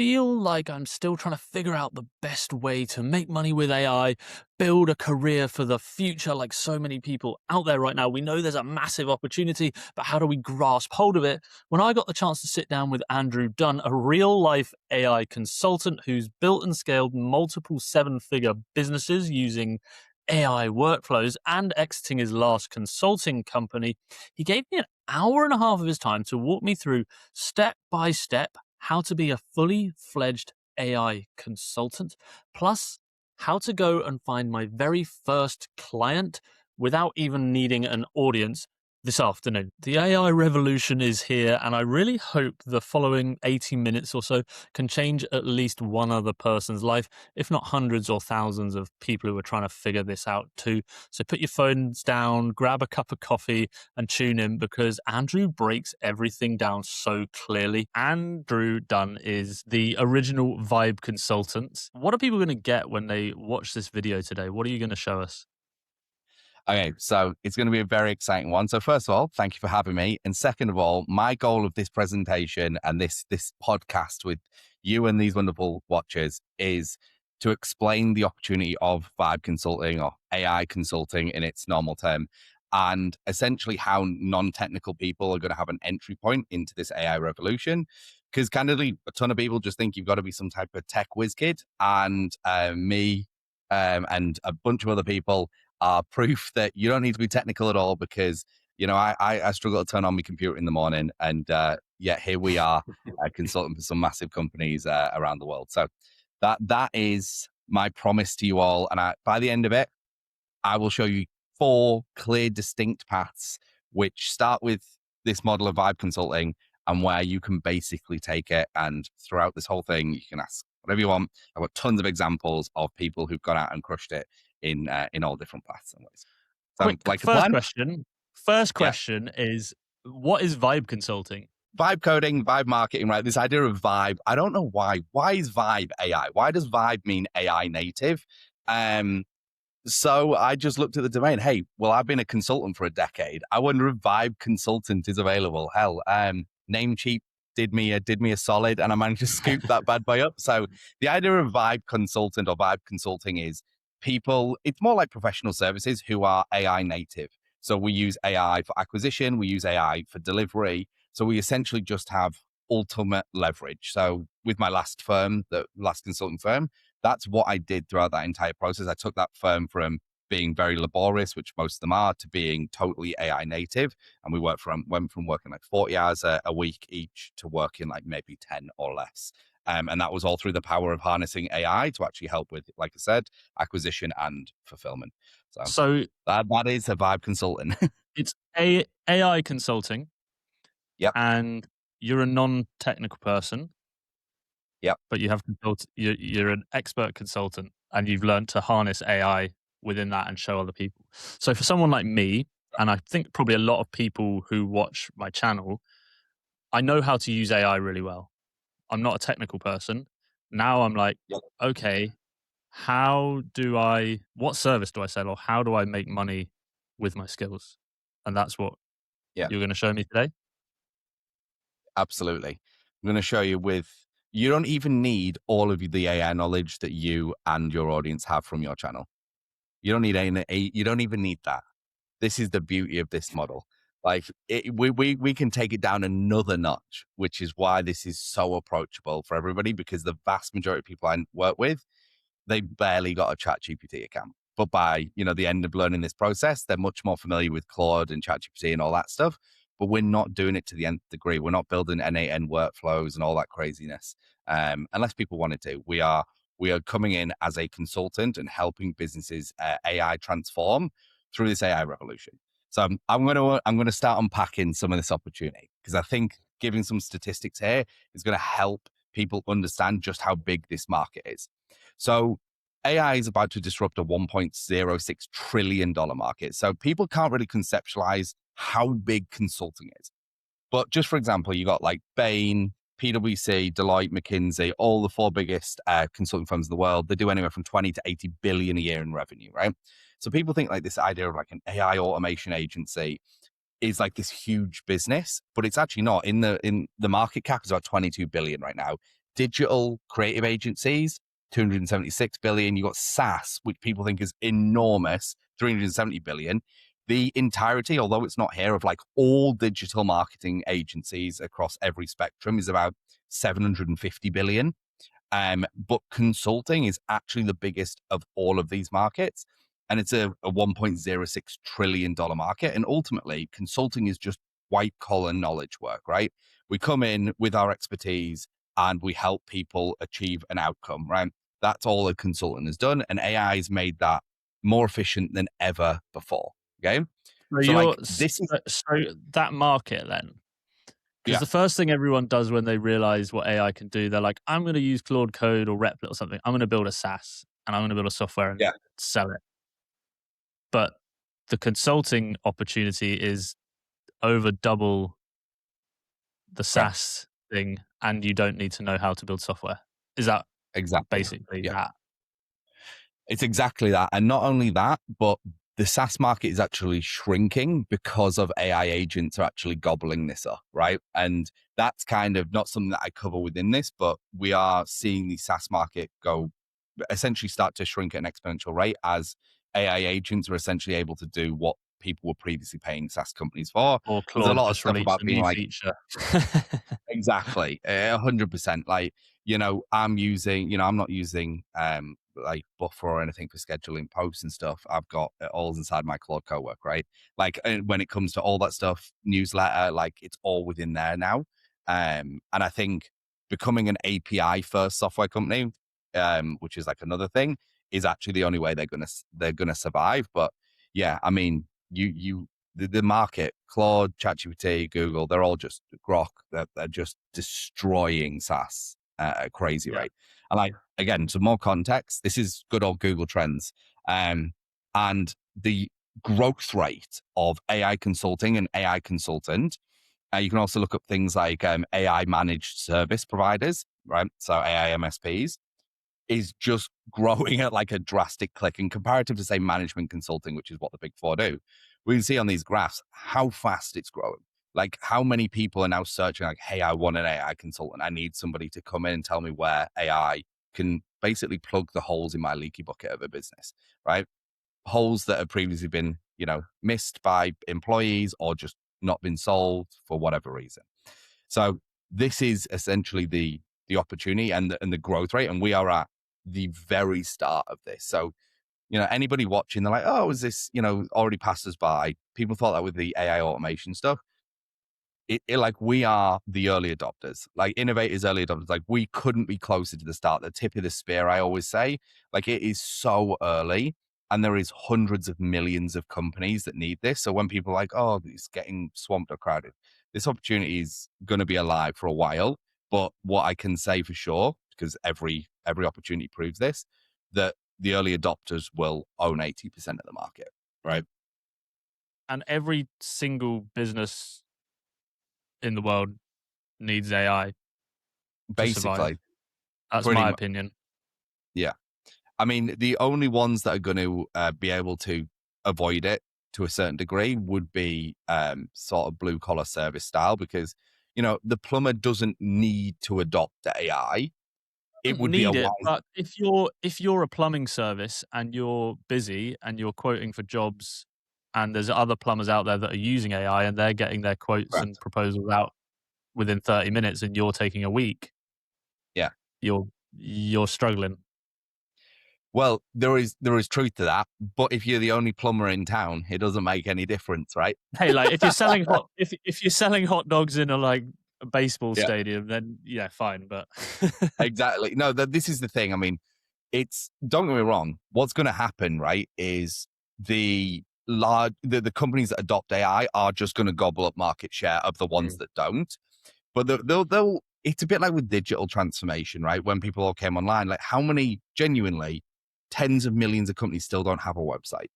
feel like I'm still trying to figure out the best way to make money with AI, build a career for the future, like so many people out there right now. We know there's a massive opportunity, but how do we grasp hold of it? When I got the chance to sit down with Andrew Dunn, a real life AI consultant who's built and scaled multiple seven-figure businesses using AI workflows and exiting his last consulting company, he gave me an hour and a half of his time to walk me through step by step how to be a fully fledged AI consultant, plus how to go and find my very first client without even needing an audience this afternoon. The AI revolution is here, and I really hope the following 80 minutes or so can change at least one other person's life, if not hundreds or thousands of people who are trying to figure this out too. So put your phones down, grab a cup of coffee, and tune in, because Andrew breaks everything down so clearly. Andrew Dunn is the original Vibe consultant. What are people going to get when they watch this video today? What are you going to show us? Okay, so it's going to be a very exciting one. So first of all, thank you for having me. And second of all, my goal of this presentation and this podcast with you and these wonderful watchers is to explain the opportunity of Vibe consulting or AI consulting in its normal term, and essentially how non-technical people are going to have an entry point into this AI revolution. Because candidly, a ton of people just think you've got to be some type of tech whiz kid, and me and a bunch of other people are proof that you don't need to be technical at all, because, you know, I struggle to turn on my computer in the morning, and yet here we are consulting for some massive companies around the world. So that is my promise to you all. And by the end of it, I will show you 4 clear, distinct paths, which start with this model of Vibe consulting and where you can basically take it. And throughout this whole thing, you can ask whatever you want. I've got tons of examples of people who've gone out and crushed it in all different paths and ways. Sound Quick like a first plan? question. First Yeah. question is, what is Vibe consulting? Vibe coding, vibe marketing, right? This idea of vibe. I don't know why. Why is vibe AI? Why does vibe mean AI native? So I just looked at the domain. Hey, well, I've been a consultant for a decade. I wonder if Vibe Consultant is available. Hell, Namecheap did me a solid, and I managed to scoop that bad boy up. So the idea of Vibe Consultant or Vibe Consulting is people. It's more like professional services who are AI native. So we use AI for acquisition, we use AI for delivery. So we essentially just have ultimate leverage. So with my last firm, the last consulting firm, that's what I did throughout that entire process. I took that firm from being very laborious, which most of them are, to being totally AI native. And we went from working like 40 hours a week each to working like maybe 10 or less. And that was all through the power of harnessing AI to actually help with, like I said, acquisition and fulfillment. So That is a Vibe consultant. it's AI consulting, Yep. and you're a non-technical person. Yep. But you're an expert consultant, and you've learned to harness AI within that and show other people. So for someone like me, and I think probably a lot of people who watch my channel, I know how to use AI really well. I'm not a technical person. Now I'm like, Yep. okay, what service do I sell, or how do I make money with my skills? And that's what Yeah. you're going to show me today. Absolutely. I'm going to show you you don't even need all of the AI knowledge that you and your audience have from your channel. You don't need you don't even need that. This is the beauty of this model. Like we can take it down another notch, which is why this is so approachable for everybody, because the vast majority of people I work with, they barely got a ChatGPT account. But by, the end of learning this process, they're much more familiar with Claude and ChatGPT and all that stuff. But we're not doing it to the nth degree. We're not building N8N workflows and all that craziness. Unless people wanted to. We are coming in as a consultant and helping businesses AI transform through this AI revolution. So I'm going to start unpacking some of this opportunity, because I think giving some statistics here is going to help people understand just how big this market is. So AI is about to disrupt a $1.06 trillion market. So people can't really conceptualize how big consulting is. But just for example, you got like Bain, PwC, Deloitte, McKinsey, all the 4 biggest consulting firms in the world. They do anywhere from 20 to 80 billion a year in revenue, right? So people think like this idea of like an AI automation agency is like this huge business, but it's actually not. In the market cap is about 22 billion right now. digital creative agencies, 276 billion. You got SaaS, which people think is enormous, 370 billion. The entirety, although it's not here, of like all digital marketing agencies across every spectrum is about 750 billion. But consulting is actually the biggest of all of these markets. And it's a $1.06 trillion market. And ultimately, consulting is just white collar knowledge work, right? We come in with our expertise and we help people achieve an outcome, right? That's all a consultant has done. And AI has made that more efficient than ever before. Okay. So So, you're like, this is, so that market then, because yeah, the first thing everyone does when they realize what AI can do, they're like, I'm going to use Claude Code or Replit or something. I'm going to build a SaaS and I'm going to build a software and yeah, sell it. But the consulting opportunity is over double the correct. SaaS thing, and you don't need to know how to build software. Is that Exactly. basically Yeah. that? It's exactly that. And not only that, but the SaaS market is actually shrinking because of AI agents are actually gobbling this up, right? And that's kind of not something that I cover within this, but we are seeing the SaaS market go essentially start to shrink at an exponential rate as AI agents are essentially able to do what people were previously paying SaaS companies for. Or There's a Claude lot of just stuff released about a being new like, feature. exactly, 100%. Like, I'm using, I'm not using like Buffer or anything for scheduling posts and stuff. I've got it all inside my Claude Cowork, right? Like, when it comes to all that stuff, newsletter, like it's all within there now. And I think becoming an API first software company, which is like another thing, is actually the only way they're gonna survive. But yeah, I mean, the market, Claude, ChatGPT, Google, they're all just Grok. They're just destroying SaaS at a crazy Yeah. rate. And like, again, some more context, this is good old Google Trends. And the growth rate of AI consulting and AI consultant, you can also look up things like AI managed service providers, right? So AI MSPs is just growing at like a drastic click in comparative to say management consulting, which is what the big four do. We can see on these graphs how fast it's growing. Like how many people are now searching like, hey, I want an AI consultant. I need somebody to come in and tell me where AI can basically plug the holes in my leaky bucket of a business, right? Holes that have previously been, missed by employees or just not been solved for whatever reason. So this is essentially the opportunity and the growth rate, and we are at the very start of this. So, anybody watching, they're like, oh, is this, already passed us by? People thought that with the AI automation stuff. Like we are the early adopters, like innovators, early adopters. Like we couldn't be closer to the start, the tip of the spear. I always say, like it is so early, and there is hundreds of millions of companies that need this. So when people are like, oh, it's getting swamped or crowded, this opportunity is going to be alive for a while. But what I can say for sure, because every opportunity proves this, that the early adopters will own 80% of the market, right? And every single business in the world needs AI to survive. Basically, That's pretty my much, opinion. yeah. I mean, the only ones that are going to be able to avoid it to a certain degree would be sort of blue collar service style, because the plumber doesn't need to adopt the AI. It Don't would be a need it, wise, but if you're a plumbing service and you're busy and you're quoting for jobs and there's other plumbers out there that are using AI and they're getting their quotes and correct. proposals out within 30 minutes and you're taking a week, Yeah. you're struggling. Well, there is truth to that, but if you're the only plumber in town, it doesn't make any difference, right? Hey, like if you're selling hot dogs in a baseball Yeah, stadium, then yeah, fine. But exactly. No, this is the thing. I mean, don't get me wrong. What's going to happen, right, is the companies that adopt AI are just going to gobble up market share of the ones Mm. that don't. But they'll it's a bit like with digital transformation, right? When people all came online, like how many genuinely tens of millions of companies still don't have a website?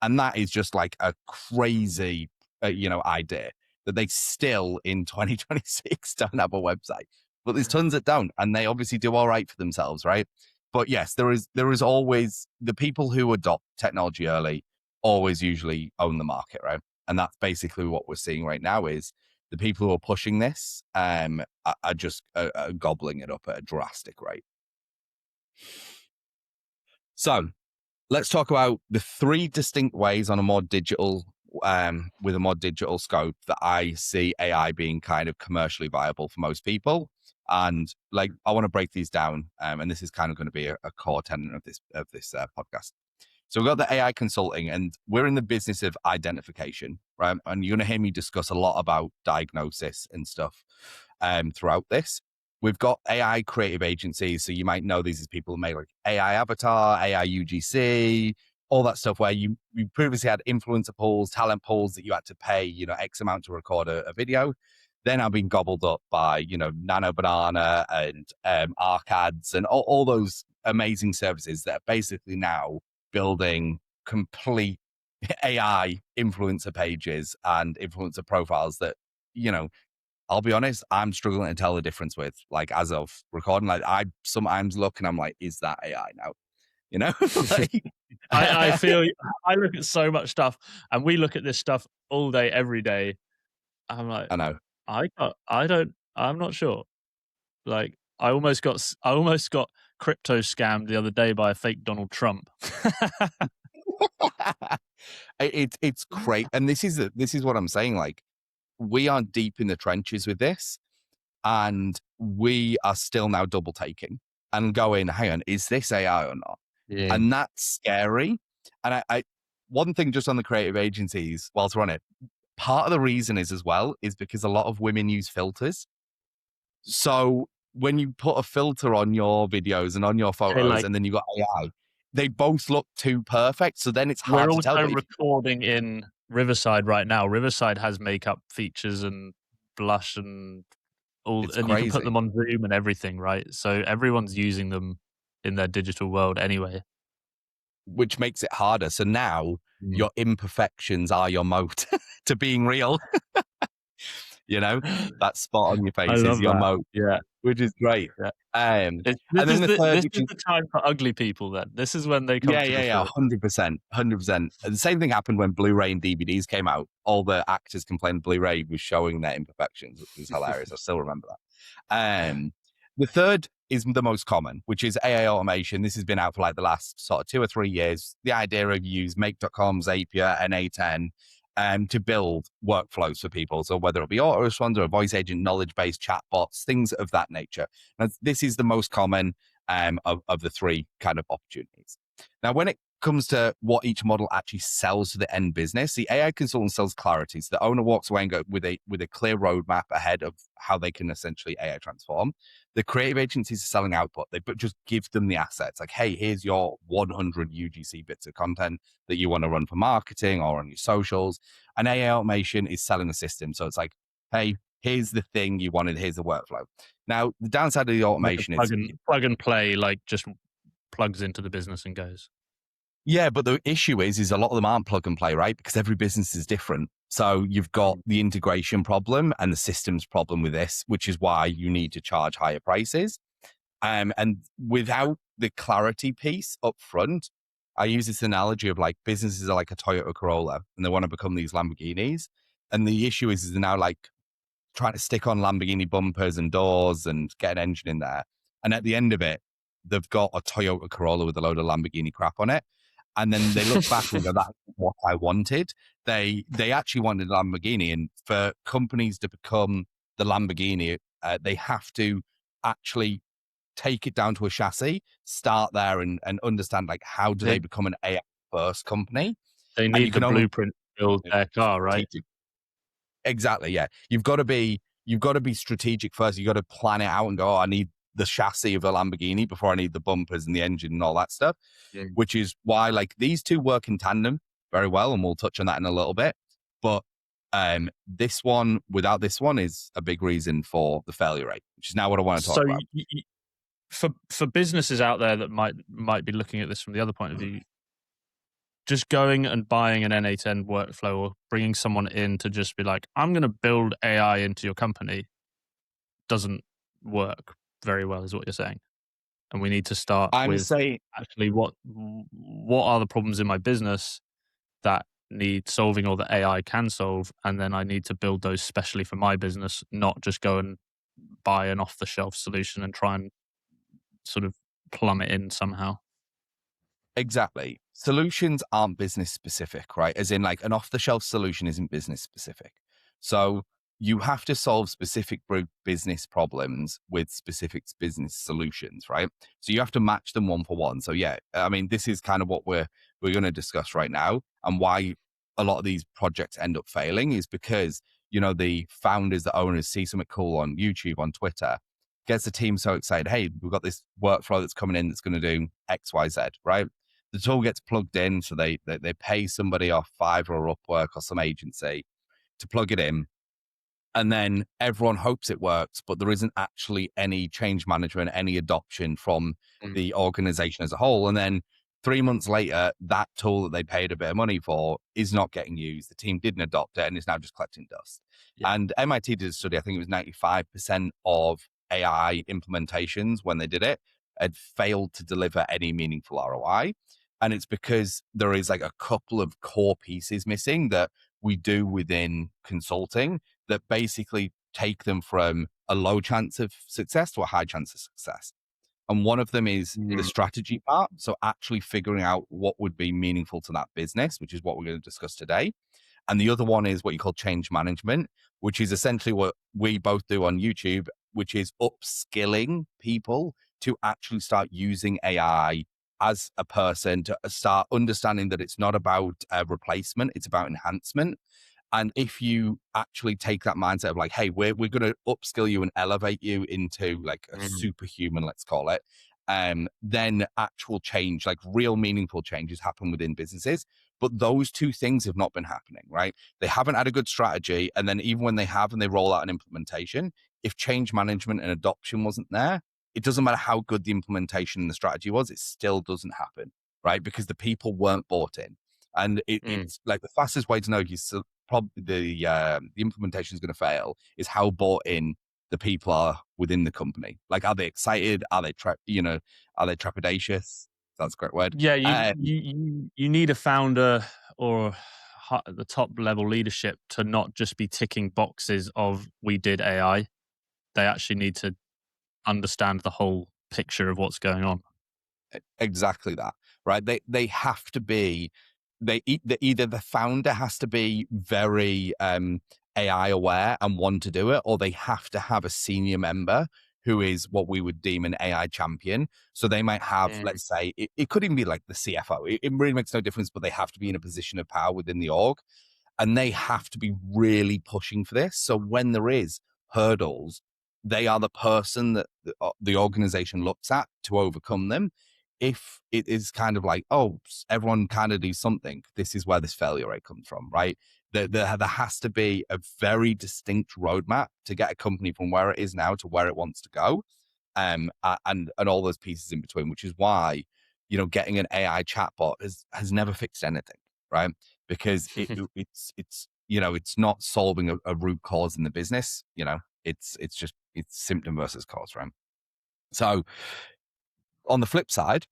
And that is just like a crazy, idea that they still in 2026 don't have a website. But there's tons that don't, and they obviously do all right for themselves, right? But yes, there is always the people who adopt technology early always usually own the market, right? And that's basically what we're seeing right now is the people who are pushing this are just gobbling it up at a drastic rate. So let's talk about the 3 distinct ways on a more digital, with a more digital scope that I see AI being kind of commercially viable for most people. And like, I want to break these down. And this is kind of going to be a core tenet of this podcast. So we've got the AI consulting, and we're in the business of identification, right? And you're going to hear me discuss a lot about diagnosis and stuff throughout this. We've got AI creative agencies. So you might know these as people who make like AI avatar, AI UGC, all that stuff where you previously had influencer pools, talent pools that you had to pay, X amount to record a video. They're now being gobbled up by, Nano Banana and Arcads and all those amazing services that are basically now building complete AI influencer pages and influencer profiles that, I'll be honest, I'm struggling to tell the difference with, like, as of recording. Like, I sometimes look and I'm like, is that AI now? Like, I feel I look at so much stuff, and we look at this stuff all day, every day. I'm like, I know. I'm not sure. Like, I almost got crypto scammed the other day by a fake Donald Trump. It's great. And this is what I'm saying. Like, we are deep in the trenches with this, and we are still now double taking and going, hang on, is this AI or not? Yeah. And that's scary. And I one thing just on the creative agencies whilst we're on it, part of the reason is because a lot of women use filters. So when you put a filter on your videos and on your photos, and then you got AI, they both look too perfect. So then it's hard to tell. We're also recording in Riverside right now. Riverside has makeup features and blush and all, It's and you can put crazy. them on Zoom and everything, right? So everyone's using them in their digital world anyway. Which makes it harder. So now your imperfections are your moat to being real. That spot on your face is your moat. Yeah, which is great. yeah. And then the third, this is the time for ugly people. Then this is when they come. yeah, 100%. The same thing happened when Blu-ray and DVDs came out. All the actors complained Blu-ray was showing their imperfections, which was hilarious. I still remember that. The third is the most common, which is AI automation. This has been out for like the last sort of 2 or 3 years. The idea of use Make.com, Zapier, and A10 to build workflows for people. So whether it be autoresponder or voice agent, knowledge-based chatbots, things of that nature. Now, this is the most common of the 3 kind of opportunities. Now, when it comes to what each model actually sells to the end business, the AI consultant sells clarity. So the owner walks away and go with a clear roadmap ahead of how they can essentially AI transform. The creative agencies are selling output. They just give them the assets. Like, hey, here's your 100 UGC bits of content that you want to run for marketing or on your socials. And AI automation is selling the system. So it's like, hey, here's the thing you wanted. Here's the workflow. Now, the downside of the automation is plug and play, like just plugs into the business and goes. Yeah, but the issue is a lot of them aren't plug and play, right? Because every business is different. So you've got the integration problem and the systems problem with this, which is why you need to charge higher prices. And without the clarity piece up front, I use this analogy of like businesses are like a Toyota Corolla and they want to become these Lamborghinis. And the issue is they're now like trying to stick on Lamborghini bumpers and doors and get an engine in there. And at the end of it, they've got a Toyota Corolla with a load of Lamborghini crap on it. And then they look back and go, that's what I wanted. They actually wanted a Lamborghini. And for companies to become the Lamborghini, they have to actually take it down to a chassis, start there and understand like how do they become an AI first company. They need the blueprint to build their car, right? Exactly. Yeah. You've got to be strategic first. You've got to plan it out and go, oh, I need the chassis of a Lamborghini before I need the bumpers and the engine and all that stuff, which is why like these 2 work in tandem very well. And we'll touch on that in a little bit. But this one without this one is a big reason for the failure rate, which is now what I want to talk about. For businesses out there that might be looking at this from the other point of view, just going and buying an N8N workflow or bringing someone in to just be like, I'm going to build AI into your company doesn't work very well, is what you're saying. And we need to start actually what are the problems in my business that need solving or that AI can solve, and then I need to build those specially for my business, not just go and buy an off the shelf solution and try and sort of plumb it in somehow. Exactly. Solutions aren't business specific, right? As in, like, an off the shelf solution isn't business specific. So you have to solve specific business problems with specific business solutions, right? So you have to match them one for one. So yeah, I mean, this is kind of what we're going to discuss right now, and why a lot of these projects end up failing is because, you know, the founders, the owners see something cool on YouTube, on Twitter, gets the team so excited. Hey, we've got this workflow that's coming in that's going to do X, Y, Z, right? The tool gets plugged in, so they pay somebody off Fiverr or Upwork or some agency to plug it in, and then everyone hopes it works, but there isn't actually any change management, any adoption from Mm. the organization as a whole. And then 3 months later, that tool that they paid a bit of money for is not getting used. The team didn't adopt it and is now just collecting dust. Yeah. And MIT did a study, I think it was 95% of AI implementations when they did it had failed to deliver any meaningful ROI. And it's because there is like a couple of core pieces missing that we do within consulting that basically take them from a low chance of success to a high chance of success. And one of them is the Mm. strategy part. So actually figuring out what would be meaningful to that business, which is what we're going to discuss today. And the other one is what you call change management, which is essentially what we both do on YouTube, which is upskilling people to actually start using AI as a person, to start understanding that it's not about replacement, it's about enhancement. And if you actually take that mindset of like, hey, we're going to upskill you and elevate you into like a Mm. superhuman, let's call it, then actual change, like real meaningful changes happen within businesses. But those two things have not been happening, right? They haven't had a good strategy. And then even when they have and they roll out an implementation, if change management and adoption wasn't there, it doesn't matter how good the implementation and the strategy was, it still doesn't happen, right? Because the people weren't bought in. And Mm. it's like the fastest way to know probably the implementation is going to fail is how bought in the people are within the company. Like, are they excited? Are they are they trepidatious? That's a great word. Yeah, you need a founder or the top level leadership to not just be ticking boxes of we did AI. They actually need to understand the whole picture of what's going on. Exactly that, right? They have to be either the founder has to be very AI aware and want to do it, or they have to have a senior member who is what we would deem an AI champion. So they might have, Mm. let's say, it could even be like the CFO. It really makes no difference, but they have to be in a position of power within the org, and they have to be really pushing for this. So when there is hurdles, they are the person that the organization looks at to overcome them. If it is kind of like, oh, everyone kind of do something, this is where this failure rate comes from, right? There has to be a very distinct roadmap to get a company from where it is now to where it wants to go, and all those pieces in between, which is why, you know, getting an AI chatbot has never fixed anything, right? Because it's you know, it's not solving a root cause in the business. You know, it's just it's symptom versus cause, right? So on the flip side,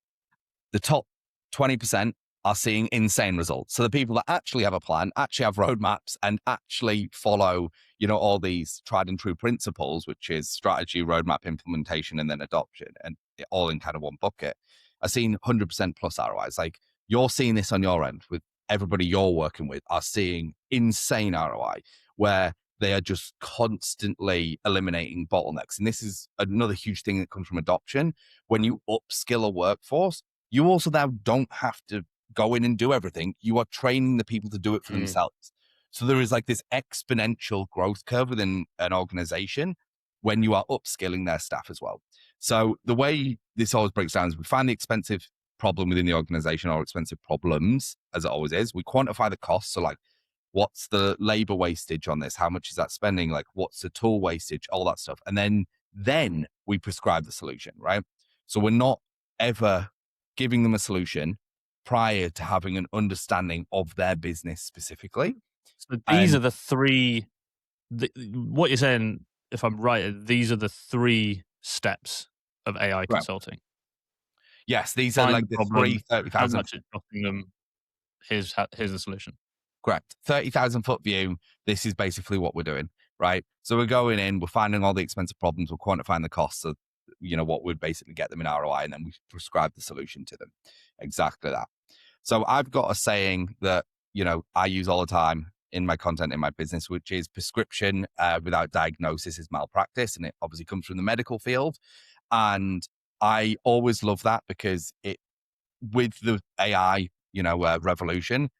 the top 20% are seeing insane results. So the people that actually have a plan, actually have roadmaps, and actually follow, you know, all these tried and true principles, which is strategy, roadmap, implementation, and then adoption, and all in kind of one bucket, are seeing 100% plus ROIs. Like, you're seeing this on your end with everybody you're working with are seeing insane ROI where they are just constantly eliminating bottlenecks. And this is another huge thing that comes from adoption. When you upskill a workforce, you also now don't have to go in and do everything. You are training the people to do it for Mm. themselves. So there is like this exponential growth curve within an organization when you are upskilling their staff as well. So the way this always breaks down is we find the expensive problem within the organization, or expensive problems, as it always is. We quantify the cost. So like, what's the labor wastage on this? How much is that spending? Like, what's the tool wastage? All that stuff. And then we prescribe the solution, right? So we're not ever giving them a solution prior to having an understanding of their business specifically. So these are And the three. What you're saying, if I'm right, these are the three steps of AI right, consulting. yes, these are Find the like the three problem, thirty how thousand. much it's costing them. Here's the solution. Correct. 30,000 foot view. This is basically what we're doing, right? So we're going in, we're finding all the expensive problems, we're quantifying the costs of, what would basically get them in ROI, and then we prescribe the solution to them. Exactly that. So I've got a saying that, I use all the time in my content in my business, which is prescription without diagnosis is malpractice. And it obviously comes from the medical field. And I always love that because with the AI, revolution,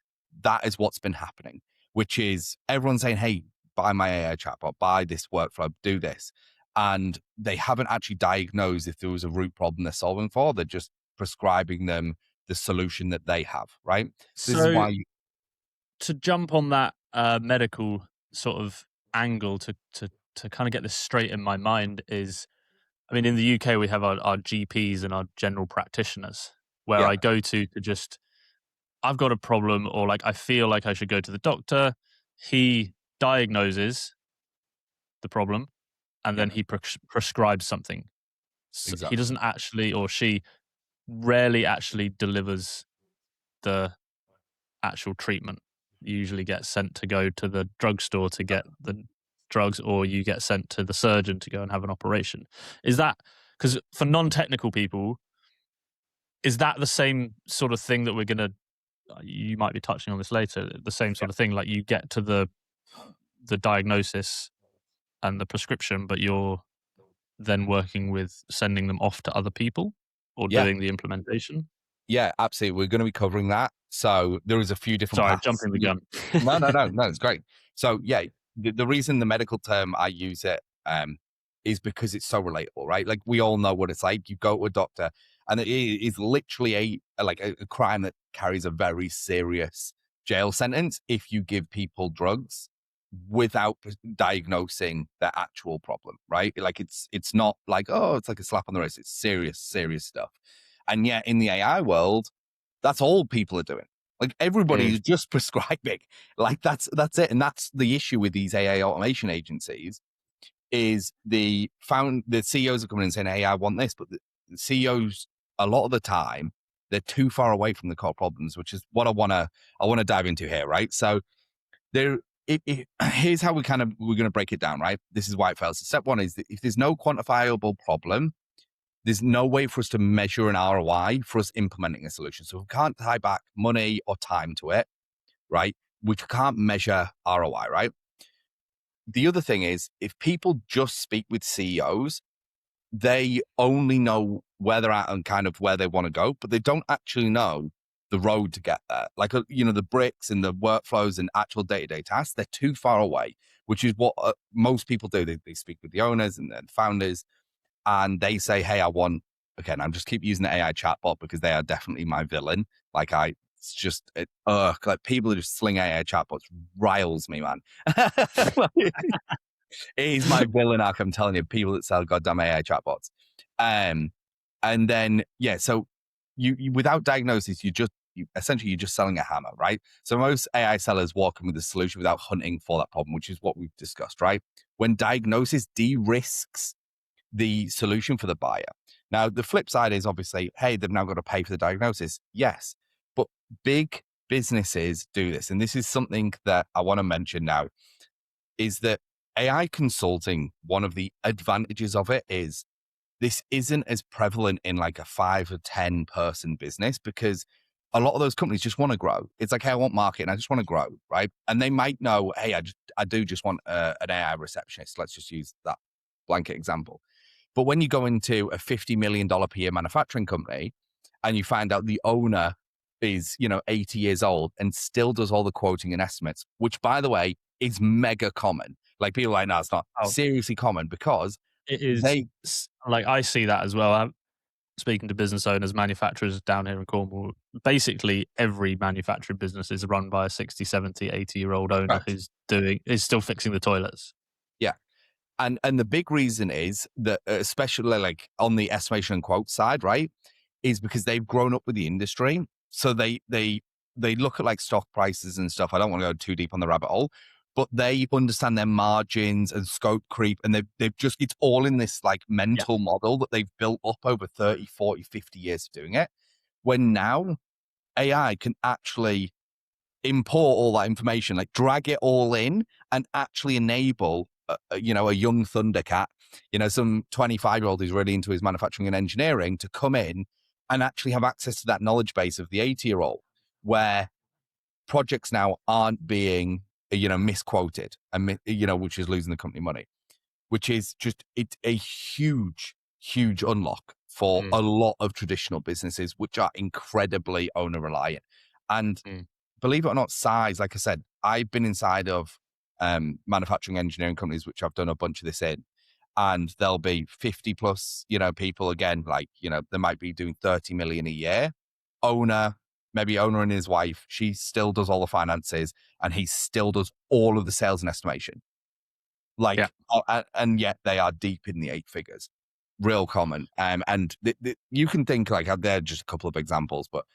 that is what's been happening, which is everyone saying, hey, buy my AI chatbot, buy this workflow, do this. And they haven't actually diagnosed if there was a root problem they're solving for. They're just prescribing them the solution that they have, right? This is So why to jump on that medical sort of angle to kind of get this straight in my mind is, I mean, in the UK, we have our GPs and our general practitioners where yeah, I go to just, I've got a problem, or like I feel like I should go to the doctor. He diagnoses the problem and yeah, then he prescribes something. So he exactly. doesn't actually, or she rarely actually delivers the actual treatment. You usually get sent to go to the drugstore to get the drugs, or you get sent to the surgeon to go and have an operation. Is that, because for non-technical people, is that the same sort of thing that we're going to, you might be touching on this later, the same Yeah, sort of thing, like you get to the diagnosis and the prescription, but you're then working with sending them off to other people or yeah, doing the implementation? yeah, absolutely. We're going to be covering that. So there is a few different Sorry, paths. jumping the gun. No, no, no, no. It's great. So yeah, the reason the medical term I use it is because it's so relatable, right? Like we all know what it's like. You go to a doctor, and it is literally a crime that carries a very serious jail sentence if you give people drugs without diagnosing their actual problem, right? Like it's not like, oh, it's like a slap on the wrist. It's serious, serious stuff. And yet in the AI world, that's all people are doing. Like everybody is just prescribing. Like that's it. And that's the issue with these AI automation agencies is the CEOs are coming in and saying, hey, I want this, but the CEOs a lot of the time, they're too far away from the core problems, which is what I wanna dive into here, right? So there here's how we're going to break it down, right? This is why it fails. So step one is that if there's no quantifiable problem, there's no way for us to measure an ROI for us implementing a solution. So we can't tie back money or time to it, right? We can't measure ROI, right? The other thing is if people just speak with CEOs, they only know where they're at and kind of where they want to go, but they don't actually know the road to get there. Like, the bricks and the workflows and actual day-to-day tasks, they're too far away, which is what most people do. They speak with the owners and the founders, and they say, hey, I want, again, I'm just keep using the AI chatbot because they are definitely my villain. It's just, like people who just sling AI chatbots riles me, man. It is my villain arc, I'm telling you, people that sell goddamn AI chatbots. And then, yeah, so you without diagnosis, essentially you're just selling a hammer, right? So most AI sellers walk in with a solution without hunting for that problem, which is what we've discussed, right? When diagnosis de-risks the solution for the buyer. Now, the flip side is obviously, hey, they've now got to pay for the diagnosis. Yes, but big businesses do this. And this is something that I want to mention now, is that AI consulting, one of the advantages of it is this isn't as prevalent in like a 5 or 10 person business because a lot of those companies just want to grow. It's like, hey, I want market and I just want to grow, right? And they might know, hey, I do just want an AI receptionist. Let's just use that blanket example. But when you go into a $50 million per year manufacturing company and you find out the owner is, 80 years old and still does all the quoting and estimates, which by the way is mega common. Like people are like, no, it's not Oh, seriously common because it is, they, like I see that as well. I'm speaking to business owners, manufacturers down here in Cornwall. Basically, every manufacturing business is run by a 60, 70, 80-year-old owner correct. is still fixing the toilets. Yeah. And the big reason is that, especially like on the estimation and quote side, right, is because they've grown up with the industry. So they look at like stock prices and stuff. I don't want to go too deep on the rabbit hole, but they understand their margins and scope creep. And they've just, it's all in this like Yeah. mental model that they've built up over 30, 40, 50 years of doing it. When now AI can actually import all that information, like drag it all in and actually enable, a young Thundercat, some 25-year-old who's really into his manufacturing and engineering to come in and actually have access to that knowledge base of the 80-year-old, where projects now aren't being, misquoted and, which is losing the company money, which is just, it's a huge, huge unlock for a lot of traditional businesses, which are incredibly owner reliant. And believe it or not, size, like I said, I've been inside of manufacturing engineering companies, which I've done a bunch of this in, and there'll be 50 plus, people again, like, they might be doing 30 million a year. Maybe owner and his wife, she still does all the finances and he still does all of the sales and estimation. Like, and yet they are deep in the 8 figures, real common. And you can think like, they're just a couple of examples, but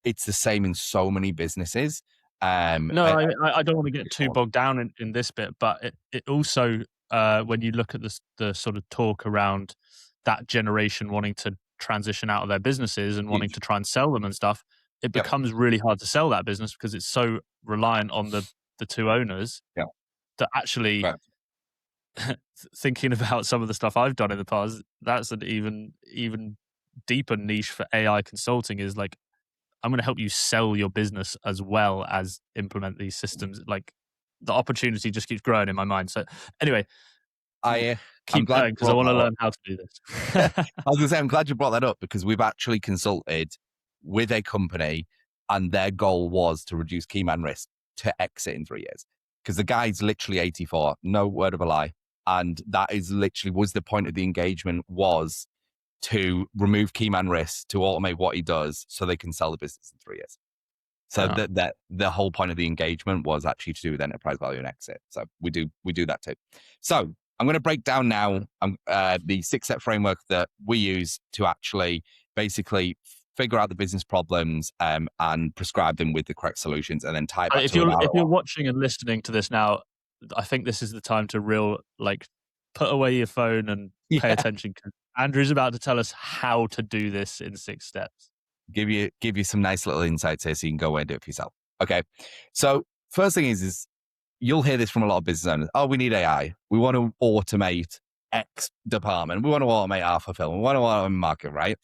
it's the same in so many businesses. No, I don't want to get too bogged down in this bit, but it also, when you look at the sort of talk around that generation wanting to transition out of their businesses and wanting to try and sell them and stuff, it becomes really hard to sell that business because it's so reliant on the 2 owners that actually thinking about some of the stuff I've done in the past, that's an even deeper niche for AI consulting, is like, I'm going to help you sell your business as well as implement these systems. Like, the opportunity just keeps growing in my mind. So anyway, keep going because I want to learn how to do this. I was going to say, I'm glad you brought that up because we've actually consulted with a company and their goal was to reduce key man risk to exit in 3 years. Because the guy's literally 84, no word of a lie. And that is literally was the point of the engagement, was to remove key man risk, to automate what he does so they can sell the business in 3 years. So that the whole point of the engagement was actually to do with enterprise value and exit. So we do that too. So I'm going to break down now the 6-step framework that we use to actually basically figure out the business problems and prescribe them with the correct solutions, and then tie it back if you're watching and listening to this now, I think this is the time to put away your phone and pay attention, because Andrew's about to tell us how to do this in 6 steps. Give you some nice little insights here so you can go away and do it for yourself. Okay. So first thing is you'll hear this from a lot of business owners. Oh, we need AI. We want to automate X department. We want to automate our fulfillment. We want to automate marketing, right?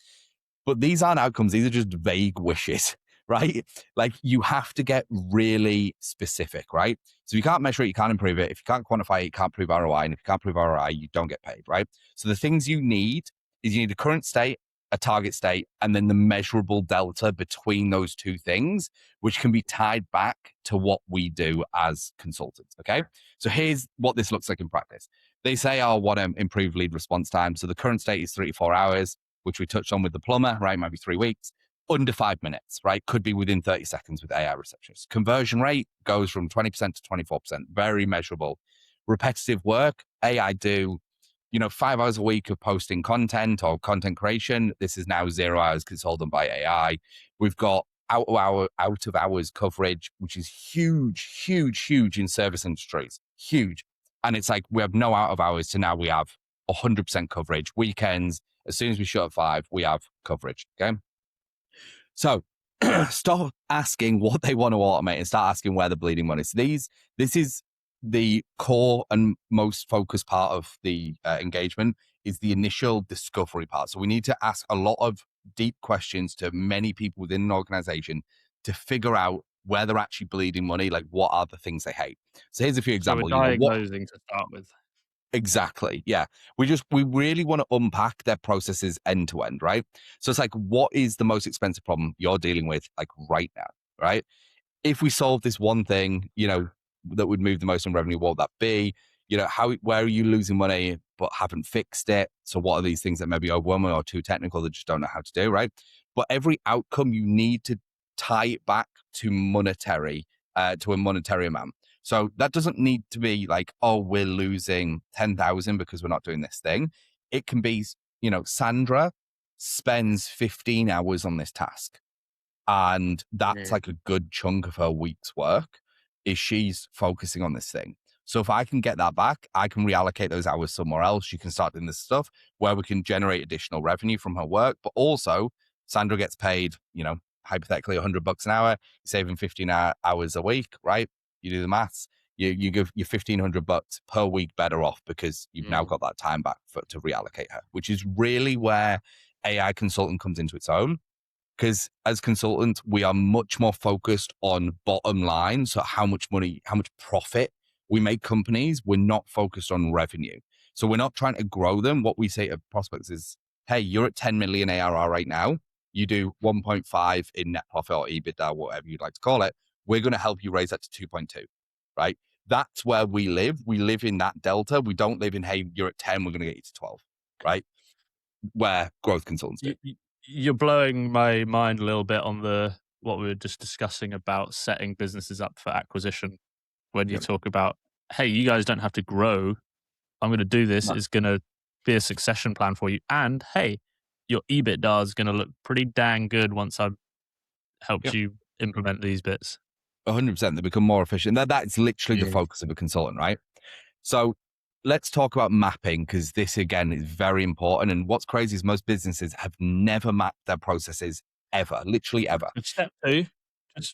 But these aren't outcomes. These are just vague wishes, right? Like, you have to get really specific, right? So if you can't measure it, you can't improve it. If you can't quantify it, you can't prove ROI. And if you can't prove ROI, you don't get paid, right? So the things you need is you need a current state, a target state, and then the measurable delta between those 2 things, which can be tied back to what we do as consultants, okay? So here's what this looks like in practice. They say, oh, I want to improve lead response time. So the current state is 3 to 4 hours, which we touched on with the plumber, right? Might be 3 weeks. Under 5 minutes, right? Could be within 30 seconds with AI receptionists. Conversion rate goes from 20% to 24%, very measurable. Repetitive work, AI do 5 hours a week of posting content or content creation. This is now 0 hours because it's all done by AI. We've got out of hours coverage, which is huge, huge, huge in service industries, huge. And it's like, we have no out of hours to now we have 100% coverage. Weekends, as soon as we shut at 5, we have coverage, okay? So stop asking what they want to automate and start asking where the bleeding money is. This is the core and most focused part of the engagement, is the initial discovery part. So we need to ask a lot of deep questions to many people within an organization to figure out where they're actually bleeding money, like what are the things they hate. So here's a few examples. So we're diagnosing to start with. Exactly. Yeah. We really want to unpack their processes end to end, right? So it's like, what is the most expensive problem you're dealing with, like, right now, right? If we solve this one thing, that would move the most in revenue, what would that be? Where are you losing money but haven't fixed it? So what are these things that may be overwhelming or too technical that just don't know how to do, right? But every outcome, you need to tie it back to to a monetary amount. So that doesn't need to be like, oh, we're losing 10,000 because we're not doing this thing. It can be, Sandra spends 15 hours on this task. And that's like a good chunk of her week's work, is she's focusing on this thing. So if I can get that back, I can reallocate those hours somewhere else. She can start doing this stuff where we can generate additional revenue from her work. But also, Sandra gets paid, hypothetically $100 an hour, you're saving 15 hours a week, right? You do the maths. You give your $1,500 per week better off because you've now got that time back to reallocate her, which is really where AI consultant comes into its own. Because as consultants, we are much more focused on bottom line. So how much money, how much profit we make companies. We're not focused on revenue. So we're not trying to grow them. What we say to prospects is, hey, you're at 10 million ARR right now. You do 1.5 in net profit or EBITDA, whatever you'd like to call it. We're going to help you raise that to 2.2, right? That's where we live. We live in that delta. We don't live in, hey, you're at 10, we're going to get you to 12, right? Where growth consultants do. You're blowing my mind a little bit on what we were just discussing about setting businesses up for acquisition. When you talk about, hey, you guys don't have to grow. I'm going to do this. No. It's going to be a succession plan for you. And hey, your EBITDA is going to look pretty dang good once I've helped you implement these bits. 100%. They become more efficient. That's literally the focus of a consultant, right? So let's talk about mapping, because this, again, is very important. And what's crazy is most businesses have never mapped their processes ever, literally ever. Step 2,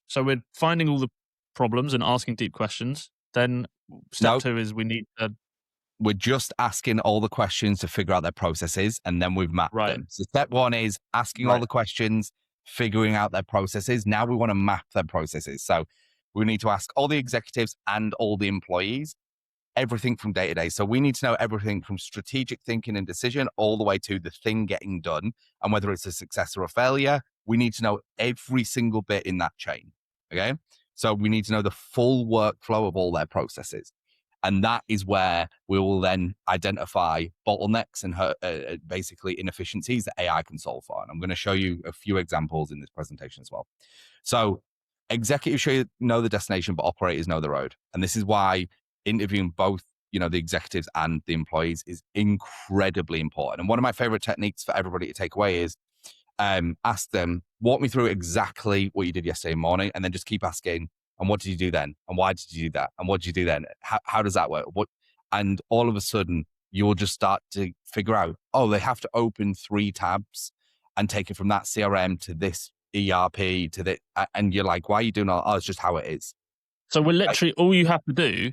so we're finding all the problems and asking deep questions. Then step 2 is we're just asking all the questions to figure out their processes, and then we've mapped them. So step 1 is asking all the questions, figuring out their processes. Now we want to map their processes. So we need to ask all the executives and all the employees everything from day to day. So we need to know everything from strategic thinking and decision all the way to the thing getting done. And whether it's a success or a failure, we need to know every single bit in that chain. Okay. So we need to know the full workflow of all their processes. And that is where we will then identify bottlenecks and basically inefficiencies that AI can solve for. And I'm going to show you a few examples in this presentation as well. So executives should know the destination, but operators know the road. And this is why interviewing both, the executives and the employees is incredibly important. And one of my favorite techniques for everybody to take away is ask them, walk me through exactly what you did yesterday morning, and then just keep asking, and what did you do then? And why did you do that? And what did you do then? How does that work? And all of a sudden, you'll just start to figure out, oh, they have to open 3 tabs and take it from that CRM to this ERP to the, and you're like, why are you doing all? Oh, it's just how it is. So we're literally, all you have to do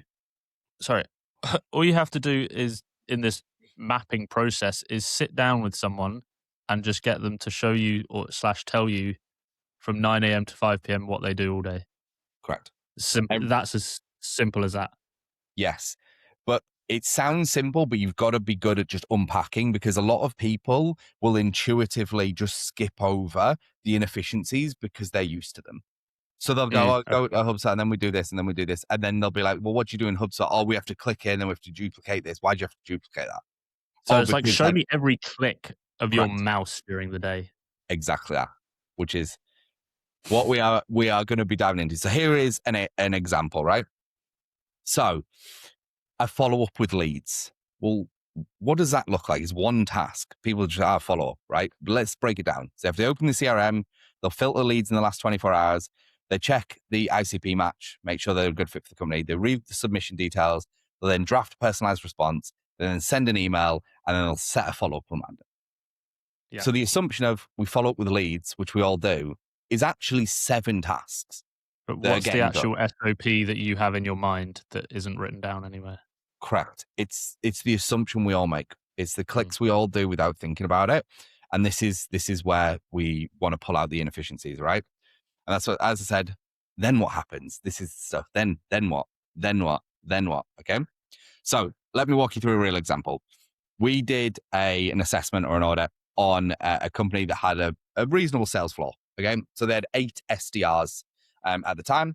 is, in this mapping process, is sit down with someone and just get them to show you or / tell you from 9 a.m. to 5 p.m. what they do all day. Correct. That's as simple as that. Yes. But it sounds simple, but you've got to be good at just unpacking, because a lot of people will intuitively just skip over the inefficiencies because they're used to them. So they'll go to HubSpot, and then we do this, and then we do this. And then they'll be like, well, what do you do in HubSpot? Oh, we have to click here, and then we have to duplicate this. Why do you have to duplicate that? So it's like, show me every click of your mouse during the day. Exactly that, which is what we are going to be diving into. So here is an example, right? So a follow-up with leads. Well, what does that look like? It's one task. People just follow up, right? But let's break it down. So if they open the CRM, they'll filter leads in the last 24 hours. They check the ICP match, make sure they're a good fit for the company. They read the submission details. They'll then draft a personalized response, then send an email, and then they'll set a follow-up reminder. Yeah. So the assumption of we follow up with leads, which we all do, is actually 7 tasks. But what's the actual SOP that you have in your mind that isn't written down anywhere? Correct. It's the assumption we all make. It's the clicks we all do without thinking about it. And this is where we want to pull out the inefficiencies, right? And that's what, as I said, then what happens? This is the stuff. Then what? Then what? Then what? Okay. So let me walk you through a real example. We did an assessment or an audit on a company that had a reasonable sales floor. Okay. So they had 8 SDRs at the time,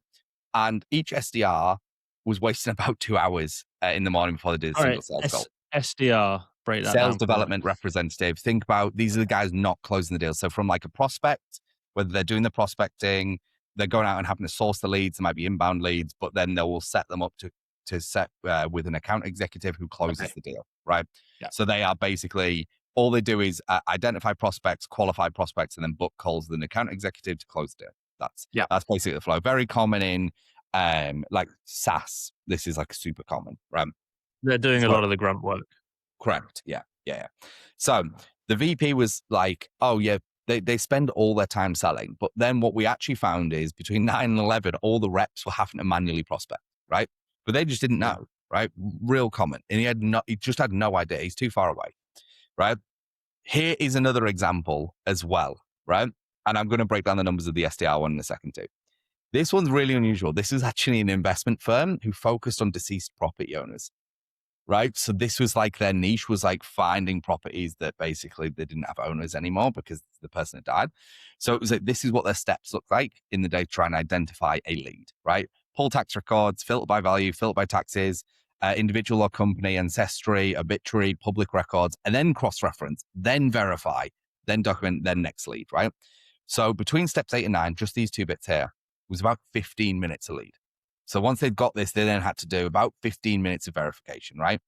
and each SDR was wasting about 2 hours in the morning before they did a single sales goal. SDR, break that down. Sales development representative. Think about, these are the guys not closing the deal. So from like a prospect, whether they're doing the prospecting, they're going out and having to source the leads. There might be inbound leads, but then they will set them up to set with an account executive who closes the deal, right? Yeah. So they are basically, all they do is identify prospects, qualify prospects, and then book calls with an account executive to close the deal. That's basically the flow. Very common in like SaaS. This is like super common, right? They're doing a lot of the grunt work. Correct. Yeah. So the VP was like, oh yeah, They spend all their time selling. But then what we actually found is between 9 and 11, all the reps were having to manually prospect, right? But they just didn't know, right? Real common. And he just had no idea. He's too far away, right? Here is another example as well, right? And I'm going to break down the numbers of the SDR one in a second too. This one's really unusual. This is actually an investment firm who focused on deceased property owners, right? So this was like their niche was like finding properties that basically they didn't have owners anymore because the person had died. So it was like, this is what their steps look like in the day to try and identify a lead, right? Pull tax records, filter by value, filter by taxes, individual or company, ancestry, obituary, public records, and then cross-reference, then verify, then document, then next lead, right? So between steps 8 and 9, just these two bits here, was about 15 minutes a lead. So once they'd got this, they then had to do about 15 minutes of verification, right?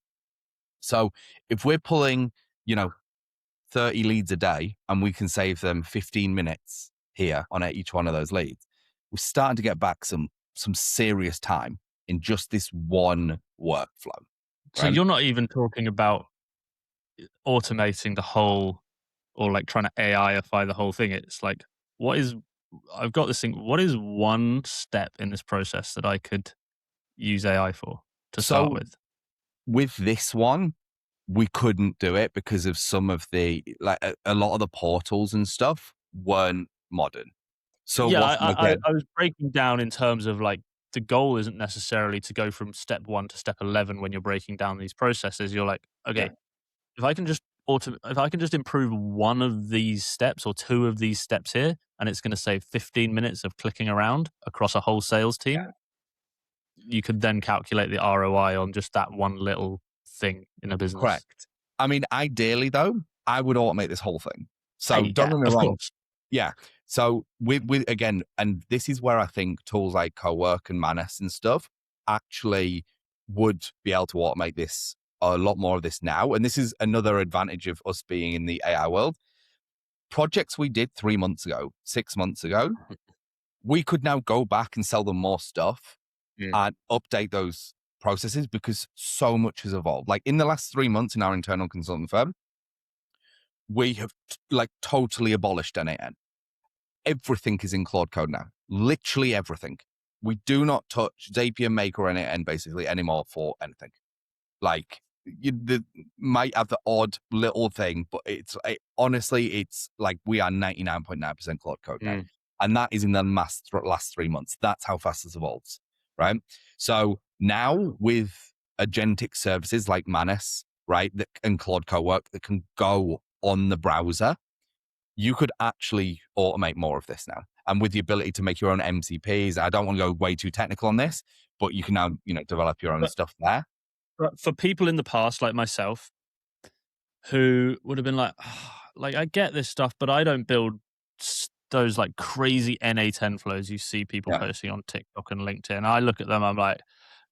So if we're pulling, 30 leads a day and we can save them 15 minutes here on each one of those leads, we're starting to get back some serious time in just this one workflow. So right? you're not even talking about automating the whole, or like trying to AIify the whole thing. It's like, I've got this thing. What is one step in this process that I could use AI for to start with? With this one, we couldn't do it because of some of the, like a lot of the portals and stuff weren't modern. So yeah, I was breaking down in terms of like, the goal isn't necessarily to go from step 1 to step 11 when you're breaking down these processes. You're like, okay, if I can just improve one of these steps or two of these steps here, and it's going to save 15 minutes of clicking around across a whole sales team, you could then calculate the ROI on just that one little thing in a business. Correct. I mean, ideally though, I would automate this whole thing. So Hey, don't get me wrong. course. Yeah. So with again, and this is where I think tools like Cowork and Manus and stuff actually would be able to automate this, a lot more of this now. And this is another advantage of us being in the AI world. Projects we did 3 months ago, 6 months ago, we could now go back and sell them more stuff and update those processes because so much has evolved. Like in the last 3 months in our internal consulting firm, we have like totally abolished N8N. Everything is in Claude Code now. Literally everything. We do not touch Zapier, Make, or N8N basically anymore for anything. Like you might have the odd little thing, but honestly, it's like we are 99.9% Claude Code now. And that is in the last 3 months. That's how fast this evolves, right? So now with agentic services like Manus, right, and Claude Cowork that can go on the browser, you could actually automate more of this now. And with the ability to make your own MCPs, I don't want to go way too technical on this, but you can now, develop your own stuff there. For people in the past, like myself, who would have been like, like, I get this stuff, but I don't build those like crazy NA10 flows you see people posting on TikTok and LinkedIn. I look at them, I'm like,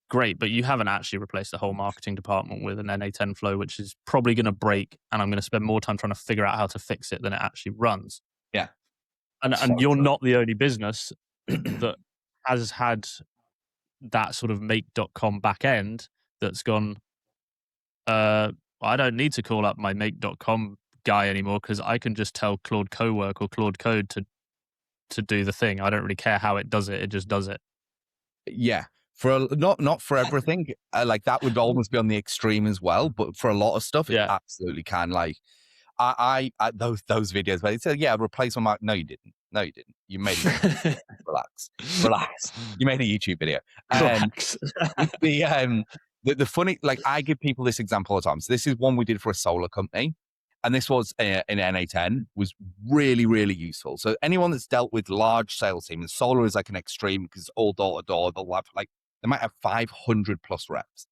great, but you haven't actually replaced the whole marketing department with an NA10 flow, which is probably going to break, and I'm going to spend more time trying to figure out how to fix it than it actually runs. Yeah. And you're not the only business that has had that sort of make.com back end that's gone, I don't need to call up my make.com guy anymore because I can just tell Claude Cowork or Claude Code to do the thing. I don't really care how it does it. It just does it. Yeah. Not for everything. Like that would almost be on the extreme as well. But for a lot of stuff, it absolutely can. Like I those videos where they said, yeah, replace my mic. No, you didn't. No, you didn't. You made it. Relax. You made a YouTube video. Relax. The funny, like I give people this example all the time. So this is one we did for a solar company. And this was in NA10, was really, really useful. So anyone that's dealt with large sales team, and solar is like an extreme because it's all door to door, they'll have like, they might have 500 plus reps.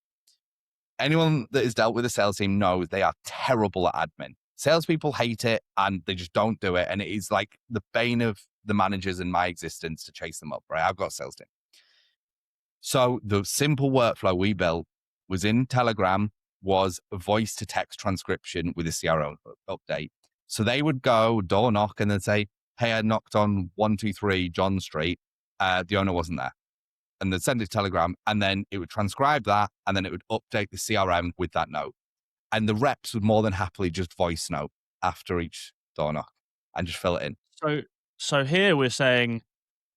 Anyone that has dealt with a sales team knows they are terrible at admin. Salespeople hate it and they just don't do it. And it is like the bane of the managers in my existence to chase them up, right? I've got a sales team. So the simple workflow we built was in Telegram, was voice to text transcription with a CRO update. So they would go door knock and they'd say, hey, I knocked on 123 John Street. The owner wasn't there. And they'd send a telegram and then it would transcribe that and then it would update the CRM with that note. And the reps would more than happily just voice note after each door knock. and just fill it in. So so here we're saying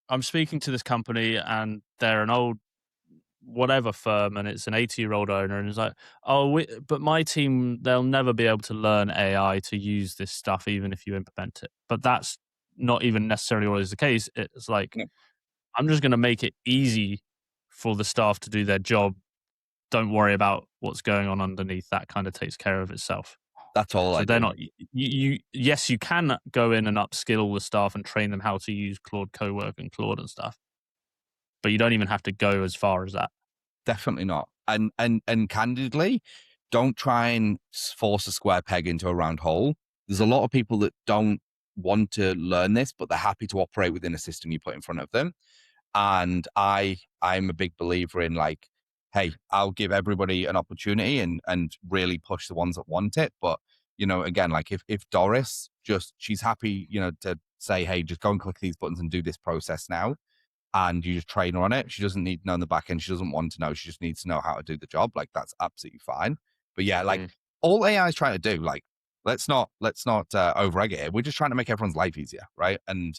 I'm speaking to this company and they're an old whatever firm and it's an 80-year-old owner and it's like, oh, but my team, they'll never be able to learn AI to use this stuff even if you implement it. But that's not even necessarily always the case. It's like, Yeah. I'm just going to make it easy for the staff to do their job. Don't worry about what's going on underneath. That kind of takes care of itself. That's all So I they're do. not, yes, you can go in and upskill the staff and train them how to use Claude Cowork and Claude and stuff, but you don't even have to go as far as that. Definitely not. And candidly, don't try and force a square peg into a round hole. There's a lot of people that don't want to learn this, but they're happy to operate within a system you put in front of them. And I'm a big believer in like, hey, I'll give everybody an opportunity and really push the ones that want it. But again, like if Doris she's happy, to say, hey, just go and click these buttons and do this process now, and you just train her on it. She doesn't need to know in the back end. She doesn't want to know. She just needs to know how to do the job. Like that's absolutely fine. But yeah, like all AI is trying to do, like let's not over egg it. We're just trying to make everyone's life easier, right? And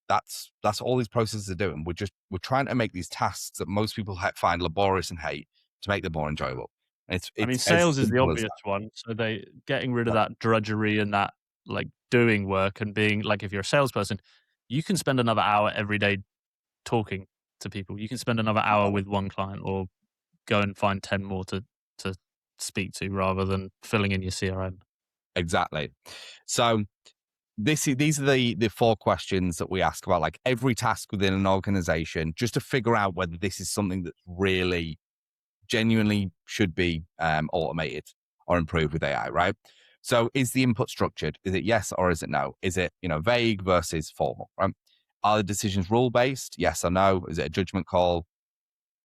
that's all these processes are doing. We're trying to make these tasks that most people find laborious and hate to make them more enjoyable. And I mean, it's as sales is the simple as obvious one. So they getting rid of that. that drudgery and that like doing work and being like, if you're a salesperson, you can spend another hour every day talking to people. You can spend another hour with one client or go and find 10 more to speak to rather than filling in your CRM. Exactly. So these are the four questions that we ask about like every task within an organization, just to figure out whether this is something that really genuinely should be automated or improved with AI, right? So is the input structured? Is it yes or is it no? Is it vague versus formal, right? Are the decisions rule based? Yes or no? Is it a judgment call?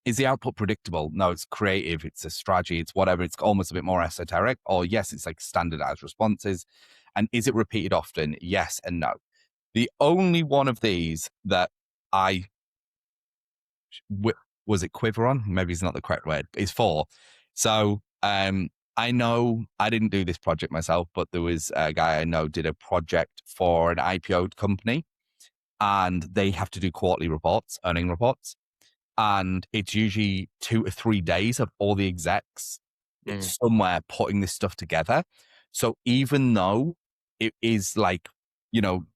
Is the output predictable? No, it's creative, it's a strategy, it's whatever, it's almost a bit more esoteric. Or yes, it's like standardized responses. And is it repeated often? Yes and no. The only one of these that I was it quiver on? Maybe it's not the correct word, is for. So I know I didn't do this project myself, but there was a guy I know did a project for an IPO company, and they have to do quarterly reports, earning reports. And it's usually 2 to 3 days of all the execs somewhere putting this stuff together. So even though it is like,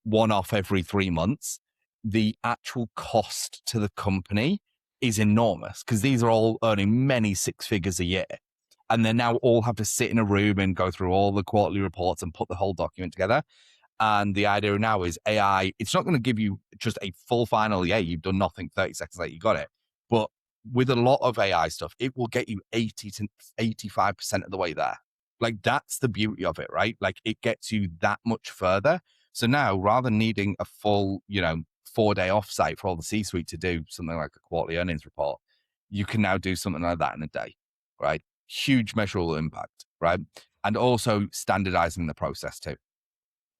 one off every 3 months, the actual cost to the company is enormous because these are all earning many six figures a year. And they now all have to sit in a room and go through all the quarterly reports and put the whole document together. And the idea now is AI, it's not going to give you just a full final, yeah, you've done nothing, 30 seconds later, you got it. But with a lot of AI stuff, it will get you 80 to 85% of the way there. Like that's the beauty of it, right? Like it gets you that much further. So now rather than needing a full, 4-day offsite for all the C-suite to do something like a quarterly earnings report, you can now do something like that in a day, right? Huge measurable impact, right? And also standardizing the process too,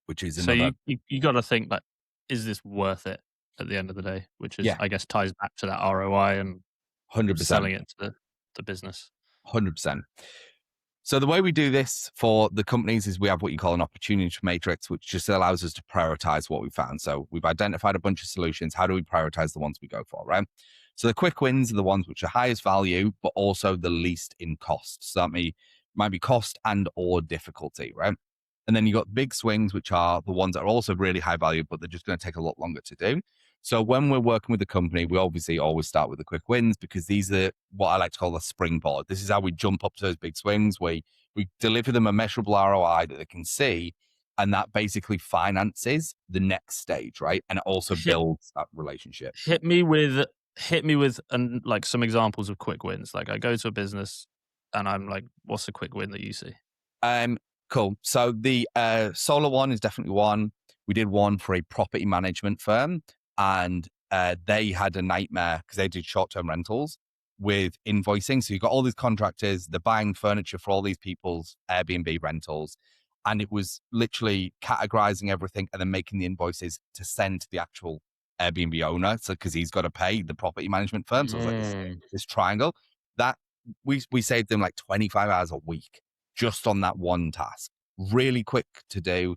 which is So another you got to think like, is this worth it at the end of the day? Which is, yeah, I guess, ties back to that ROI and 100%, selling it to the business. 100%. So the way we do this for the companies is we have what you call an opportunity matrix, which just allows us to prioritize what we found. So we've identified a bunch of solutions. How do we prioritize the ones we go for, right? So the quick wins are the ones which are highest value, but also the least in cost. So that might be cost and or difficulty, right? And then you got big swings, which are the ones that are also really high value, but they're just going to take a lot longer to do. So when we're working with the company, we obviously always start with the quick wins because these are what I like to call the springboard. This is how we jump up to those big swings. We deliver them a measurable ROI that they can see, and that basically finances the next stage, right? And it also Hit builds that relationship. hit me with and like some examples of quick wins. Like I go to a business and I'm like, what's a quick win that you see? Um, cool. So the solar one is definitely one. We did one for a property management firm, and they had a nightmare because they did short-term rentals with invoicing. So you've got all these contractors, they're buying furniture for all these people's Airbnb rentals. And it was literally categorizing everything and then making the invoices to send to the actual Airbnb owner. So because he's got to pay the property management firm. So it was like this triangle that we saved them like 25 hours a week just on that one task. Really quick to do.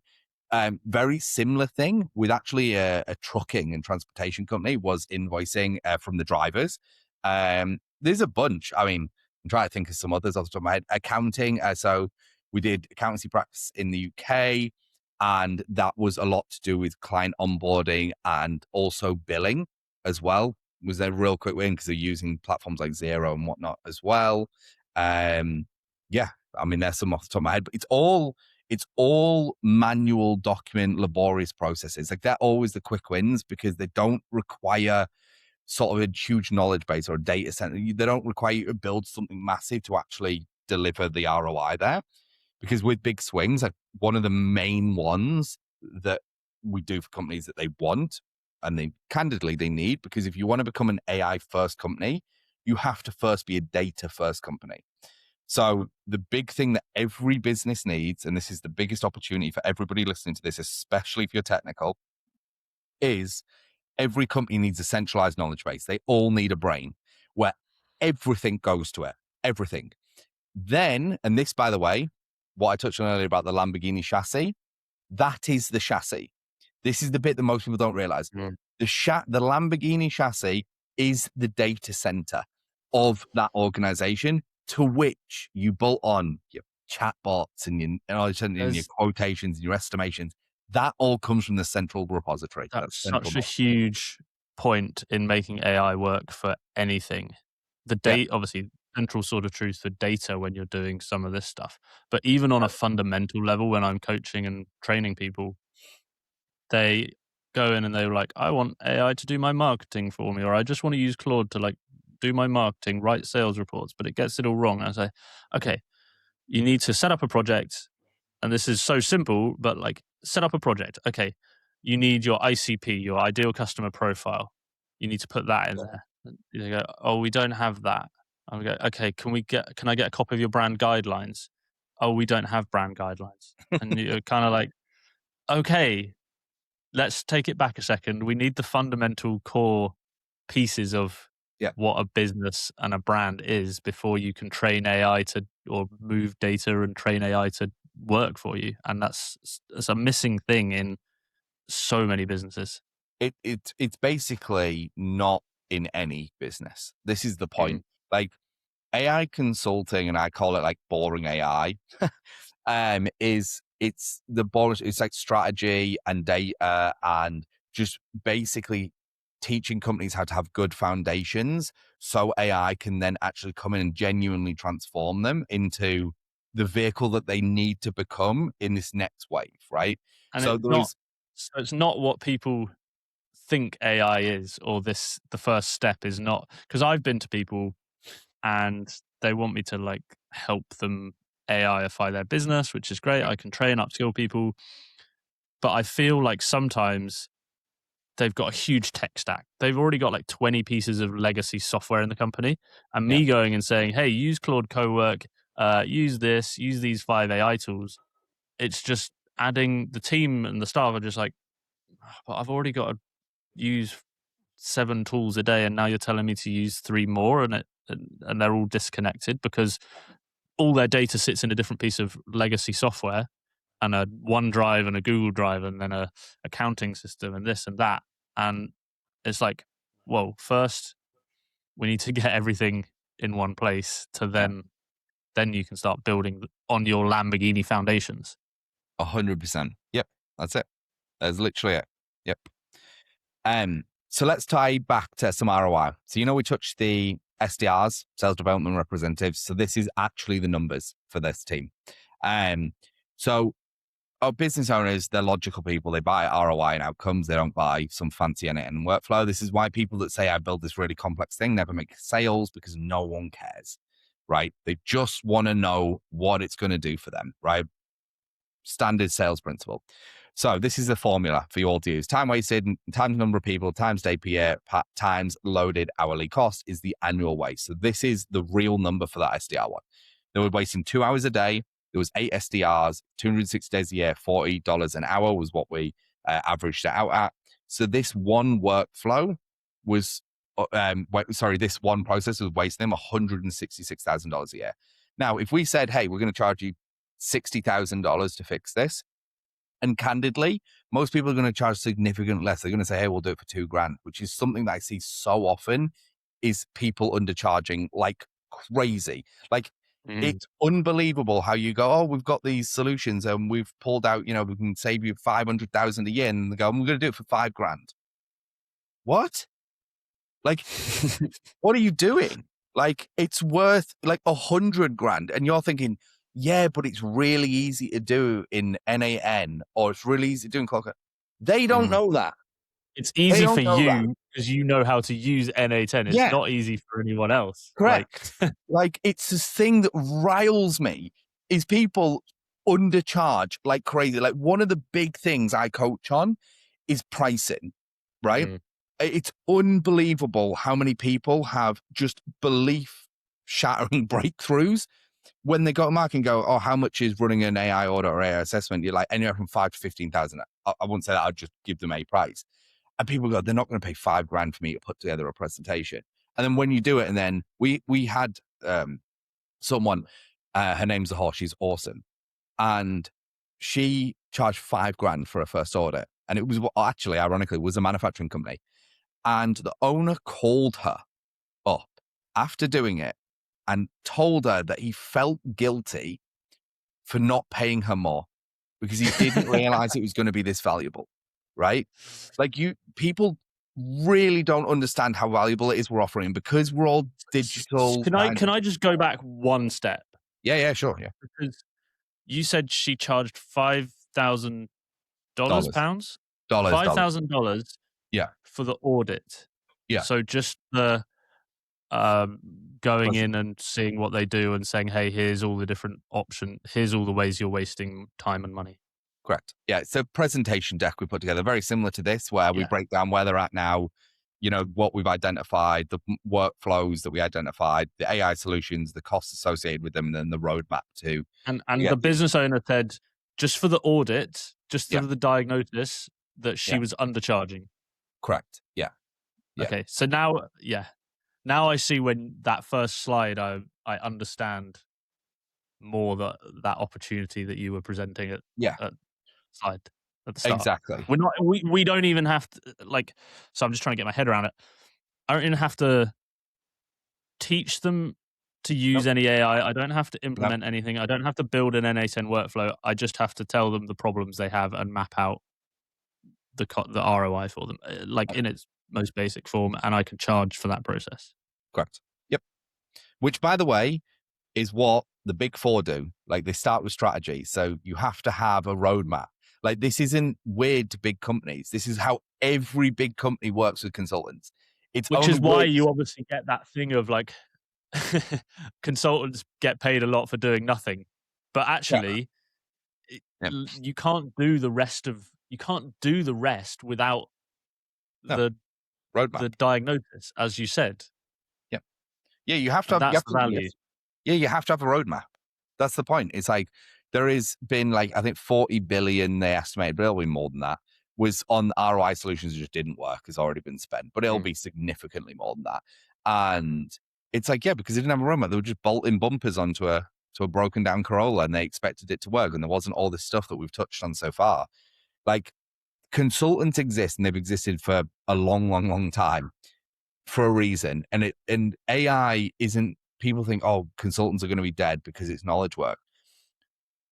Very similar thing with actually a trucking and transportation company was invoicing from the drivers. There's a bunch. I mean, I'm trying to think of some others off the top of my head. Accounting. So we did accountancy practice in the UK, and that was a lot to do with client onboarding and also billing as well. Was a real quick win because they're using platforms like Xero and whatnot as well. Yeah, I mean, there's some off the top of my head, but it's all manual, document, laborious processes. Like they're always the quick wins because they don't require sort of a huge knowledge base or a data center. They don't require you to build something massive to actually deliver the ROI there. Because with big swings, like one of the main ones that we do for companies that they want and they candidly they need, because if you want to become an AI first company, you have to first be a data first company. So the big thing that every business needs, and this is the biggest opportunity for everybody listening to this, especially if you're technical, is every company needs a centralized knowledge base. They all need a brain where everything goes to it, everything. Then, and this, by the way, what I touched on earlier about the Lamborghini chassis, that is the chassis. This is the bit that most people don't realize. Mm. The Lamborghini chassis is the data center of that organization to which you bolt on your chatbots and your quotations and your estimations. That all comes from the central repository. That's central such a huge point in making AI work for anything. The data, obviously, central sort of truth for data when you're doing some of this stuff. But even on a fundamental level, when I'm coaching and training people, they go in and they're like, I want AI to do my marketing for me, or I just want to use Claude to like do my marketing, write sales reports, but it gets it all wrong. And I say, okay, you need to set up a project. And this is so simple, but like set up a project. Okay, you need your ICP, your ideal customer profile. You need to put that in there. And they go, oh, we don't have that. I go, okay, can I get a copy of your brand guidelines? Oh, we don't have brand guidelines. And you're kind of like, okay, let's take it back a second. We need the fundamental core pieces of what a business and a brand is before you can train AI to, or move data and train AI to work for you. And that's a missing thing in so many businesses. It's basically not in any business. This is the point. Like AI consulting, and I call it like boring AI, it's the boring. It's like strategy and data and just basically teaching companies how to have good foundations so AI can then actually come in and genuinely transform them into the vehicle that they need to become in this next wave, right? And So it's not what people think AI is, or the first step is not, because I've been to people and they want me to like help them AIify their business, which is great. I can train, upskill people. But I feel like sometimes they've got a huge tech stack. They've already got like 20 pieces of legacy software in the company. And me going and saying, hey, use Claude Cowork, use this, use these 5 AI tools. It's just adding, the team and the staff are just like, but I've already got to use 7 tools a day, and now you're telling me to use 3 more, and they're all disconnected because all their data sits in a different piece of legacy software, and a OneDrive and a Google Drive, and then a accounting system and this and that. And it's like, whoa, first we need to get everything in one place to then you can start building on your Lamborghini foundations. 100%. Yep, that's it. That's literally it. Yep. So let's tie back to some ROI. So, we touched the SDRs, sales development representatives. So this is actually the numbers for this team. So our business owners, they're logical people. They buy ROI and outcomes. They don't buy some fancy end-to-end workflow. This is why people that say I build this really complex thing never make sales, because no one cares, right? They just want to know what it's going to do for them, right? Standard sales principle. So this is the formula for you all to use. Time wasted times number of people times day per year times loaded hourly cost is the annual waste. So this is the real number for that SDR one. They were wasting 2 hours a day. There was 8 SDRs, 260 days a year, $40 an hour was what we averaged it out at. So this one workflow was, this one process was wasting them $166,000 a year. Now, if we said, hey, we're going to charge you $60,000 to fix this, And candidly, most people are going to charge significantly less. They're going to say, hey, we'll do it for $2,000, which is something that I see so often, is people undercharging like crazy. Like, it's unbelievable how you go, oh, we've got these solutions and we've pulled out, we can save you 500,000 a year. And they go, I'm going to do it for $5,000. What? Like, what are you doing? Like, it's worth like 100,000. And you're thinking, yeah, but it's really easy to do in NAN, or it's really easy to do in Clocker. They don't know that. It's They easy for don't know that. you because you know how to use NA10. It's Yeah. not easy for anyone else. Correct. Like, it's this thing that riles me, is people undercharge like crazy. Like, one of the big things I coach on is pricing, right? It's unbelievable how many people have just belief shattering breakthroughs when they go to market and go, oh, how much is running an AI audit or AI assessment? You're like, anywhere from 5 to 15,000. I wouldn't say that. I'd just give them a price. And people go, they're not going to pay $5,000 for me to put together a presentation. And then when you do it, and then we had someone, her name's the Horse, she's awesome. And she charged $5,000 for her first audit. And it was actually, ironically, was a manufacturing company. And the owner called her up after doing it and told her that he felt guilty for not paying her more because he didn't realize it was going to be this valuable, right? Like, people really don't understand how valuable it is we're offering, because we're all digital. Can I just go back one step? Yeah, sure. Yeah. Because you said she charged $5,000 pounds? $5,000 Yeah. for the audit. Yeah. So just the going in and seeing what they do and saying, hey, here's all the different options. Here's all the ways you're wasting time and money. Correct. Yeah. It's a presentation deck we put together, very similar to this, where we break down where they're at now, what we've identified, the workflows that we identified, the AI solutions, the costs associated with them, and then the roadmap too. And the business owner said, just for the audit, just for the diagnosis, that she was undercharging. Correct. Yeah. Okay. So now I see, when that first slide, I understand more that opportunity that you were presenting at slide at the start. Exactly. We don't even have to, so I'm just trying to get my head around it. I don't even have to teach them to use any AI. I don't have to implement anything. I don't have to build an NA10 workflow. I just have to tell them the problems they have and map out the ROI for them, in its most basic form, and I can charge for that process. Correct. Yep. Which, by the way, is what the big four do. Like, they start with strategy. So you have to have a roadmap. Like, this isn't weird to big companies. This is how every big company works with consultants. Which is why you obviously get that thing of consultants get paid a lot for doing nothing, but actually you can't do the rest without the roadmap, the diagnosis, as you said. Yeah, you have to have, that's the value. You have to have a roadmap. That's the point. It's like, there has been I think 40 billion they estimated, but it'll be more than that, was on ROI solutions that just didn't work, has already been spent, but it'll be significantly more than that. And it's because they didn't have a roadmap. They were just bolting bumpers onto a broken down Corolla, and they expected it to work. And there wasn't all this stuff that we've touched on so far. Like, consultants exist, and they've existed for a long, long, long time for a reason. And AI isn't, people think, oh, consultants are going to be dead because it's knowledge work.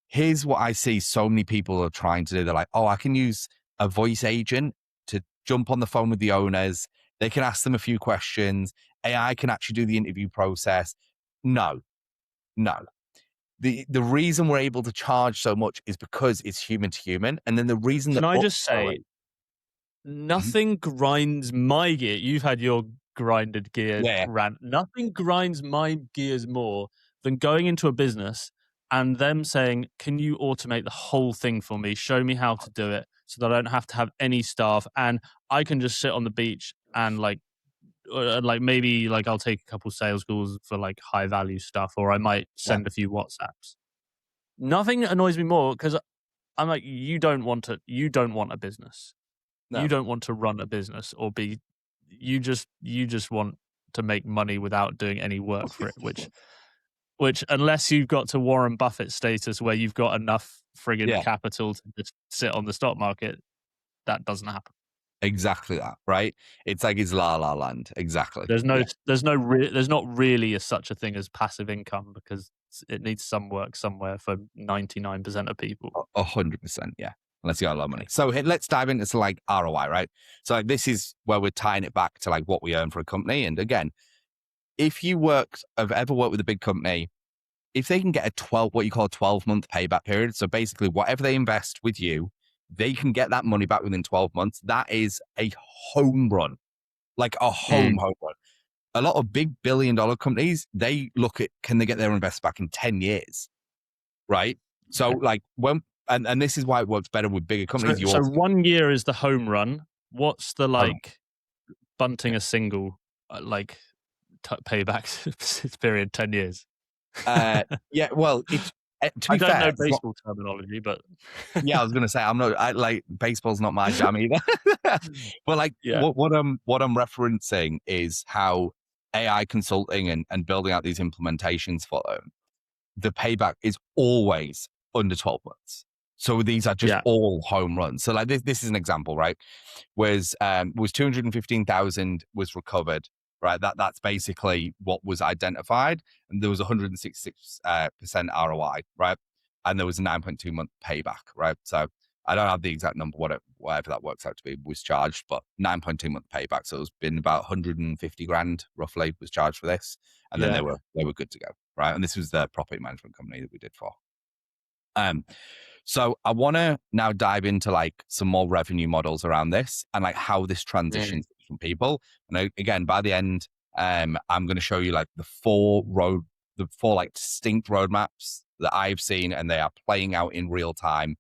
Here's what I see so many people are trying to do. They're like, oh, I can use a voice agent to jump on the phone with the owners. They can ask them a few questions. AI can actually do the interview process. No. The reason we're able to charge so much is because it's human to human. And then the reason Can I just say, nothing grinds my gear. You've had your grinded gear rant. Nothing grinds my gears more than going into a business and them saying, can you automate the whole thing for me? Show me how to do it so that I don't have to have any staff, and I can just sit on the beach and maybe I'll take a couple sales calls for high value stuff, or I might send a few WhatsApps. Nothing annoys me more, because I'm like, you don't want a business. No. You don't want to run a business or be, you just want to make money without doing any work for it, which unless you've got to Warren Buffett status where you've got enough friggin' Yeah, capital to just sit on the stock market. That doesn't happen. exactly that, right? It's like it's la la land. Exactly. Yeah, There's not really such a thing as passive income because it needs some work somewhere for 99% of people. 100%. Yeah. Unless you got a lot of money. So let's dive into like ROI, right? So like this is where we're tying it back to like what we earn for a company. And again, if you have ever worked with a big company, if they can get what you call a 12-month payback period, so basically whatever they invest with you, they can get that money back within 12 months. That is a home run, like a home run. A lot of big billion-dollar companies, they look at, can they get their invest back in 10 years, right? So like and this is why it works better with bigger companies. So 1 year is the home run. What's the like bunting a single like payback period 10 years? Yeah, well, it's to I be don't fair, know it's not. baseball terminology, but Yeah, I was gonna say I like baseball's not my jam either. But like yeah, what I'm referencing is how AI consulting and building out these implementations for them, the payback is always under 12 months. So these are just yeah, all home runs. So like this is an example, right? Was 215,000 was recovered, right? That's basically what was identified, and there was 166% ROI, right? And there was a 9.2-month payback, right? So I don't have the exact number, whatever that works out to be, was charged, but 9.2-month payback. So it's been about 150 grand roughly was charged for this, and then yeah. they were good to go, right? And this was the property management company that we did for. So I want to now dive into like some more revenue models around this and like how this transitions from people. And again, by the end, I'm going to show you like the four like distinct roadmaps that I've seen, and they are playing out in real time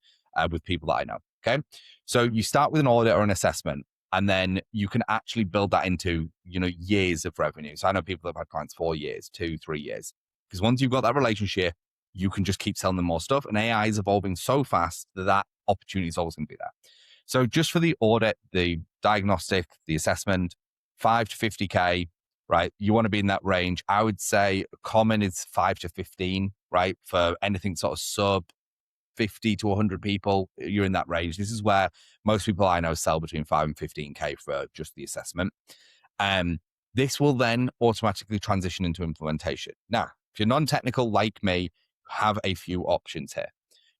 with people that I know. Okay, so you start with an audit or an assessment, and then you can actually build that into years of revenue. So I know people that have had clients 4 years, 2, 3 years, because once you've got that relationship, you can just keep selling them more stuff. And AI is evolving so fast that opportunity is always going to be there. So just for the audit, the diagnostic, the assessment, 5 to 50K, right? You want to be in that range. I would say common is 5 to 15, right? For anything sort of sub 50 to 100 people, you're in that range. This is where most people I know sell between 5 and 15K for just the assessment. This will then automatically transition into implementation. Now, if you're non-technical like me, have a few options here.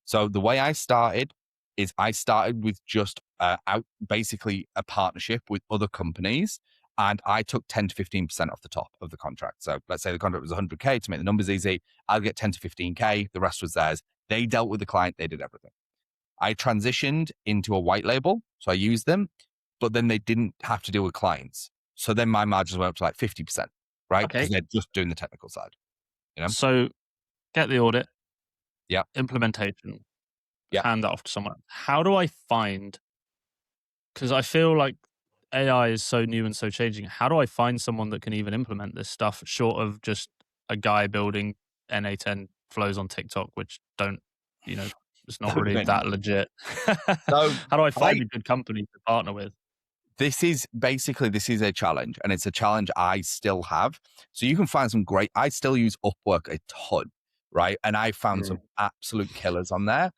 So the way I started is I started with just basically a partnership with other companies, and I took 10 to 15% off the top of the contract. So let's say the contract was 100K. To make the numbers easy, I'll get 10 to 15K. The rest was theirs. They dealt with the client. They did everything. I transitioned into a white label. So I used them, but then they didn't have to deal with clients. So then my margins went up to like 50%, right? Because Okay. they're just doing the technical side, So get the audit, Yeah. implementation, Yeah. hand that off to someone. How do I find, because I feel like AI is so new and so changing. How do I find someone that can even implement this stuff short of just a guy building NA10 flows on TikTok, which it's not really Then, that legit. so How do I find a good company to partner with? this is a challenge, and it's a challenge I still have. So you can find I still use Upwork a ton, right? And I found some absolute killers on there.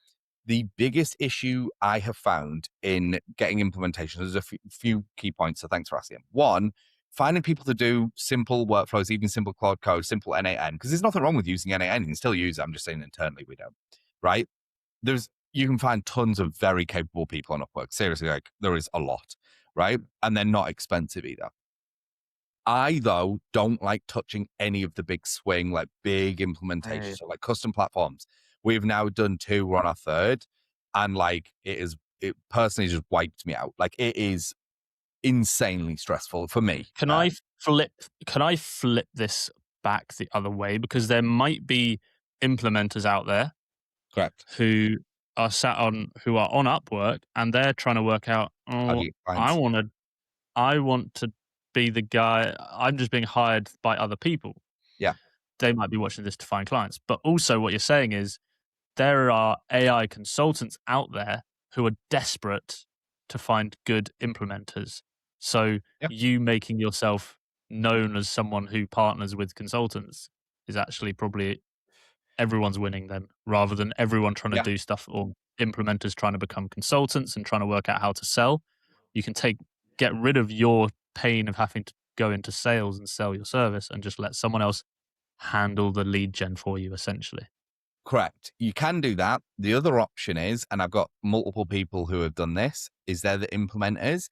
The biggest issue I have found in getting implementations, there's a few key points. So thanks for asking. One, finding people to do simple workflows, even simple Claude code, simple NAN, because there's nothing wrong with using NAN. You can still use it. I'm just saying internally we don't, right? You can find tons of very capable people on Upwork. Seriously, like there is a lot, right? And they're not expensive either. I, though, don't like touching any of the big swing, like big implementations, so like custom platforms. We've now done 2, we're on our 3rd, and like it personally just wiped me out. Like it is insanely stressful for me. Can I flip this back the other way? Because there might be implementers out there Correct. who are who are on Upwork and they're trying to work out, How do oh, you find? I want to be the guy. I'm just being hired by other people. Yeah. They might be watching this to find clients. But also what you're saying is there are AI consultants out there who are desperate to find good implementers. So Yeah. you making yourself known as someone who partners with consultants is actually probably everyone's winning then, rather than everyone trying to Yeah, do stuff or implementers trying to become consultants and trying to work out how to sell. You can get rid of your pain of having to go into sales and sell your service and just let someone else handle the lead gen for you, essentially. correct. You can do that. The other option is, and I've got multiple people who have done this, is they're the implementers.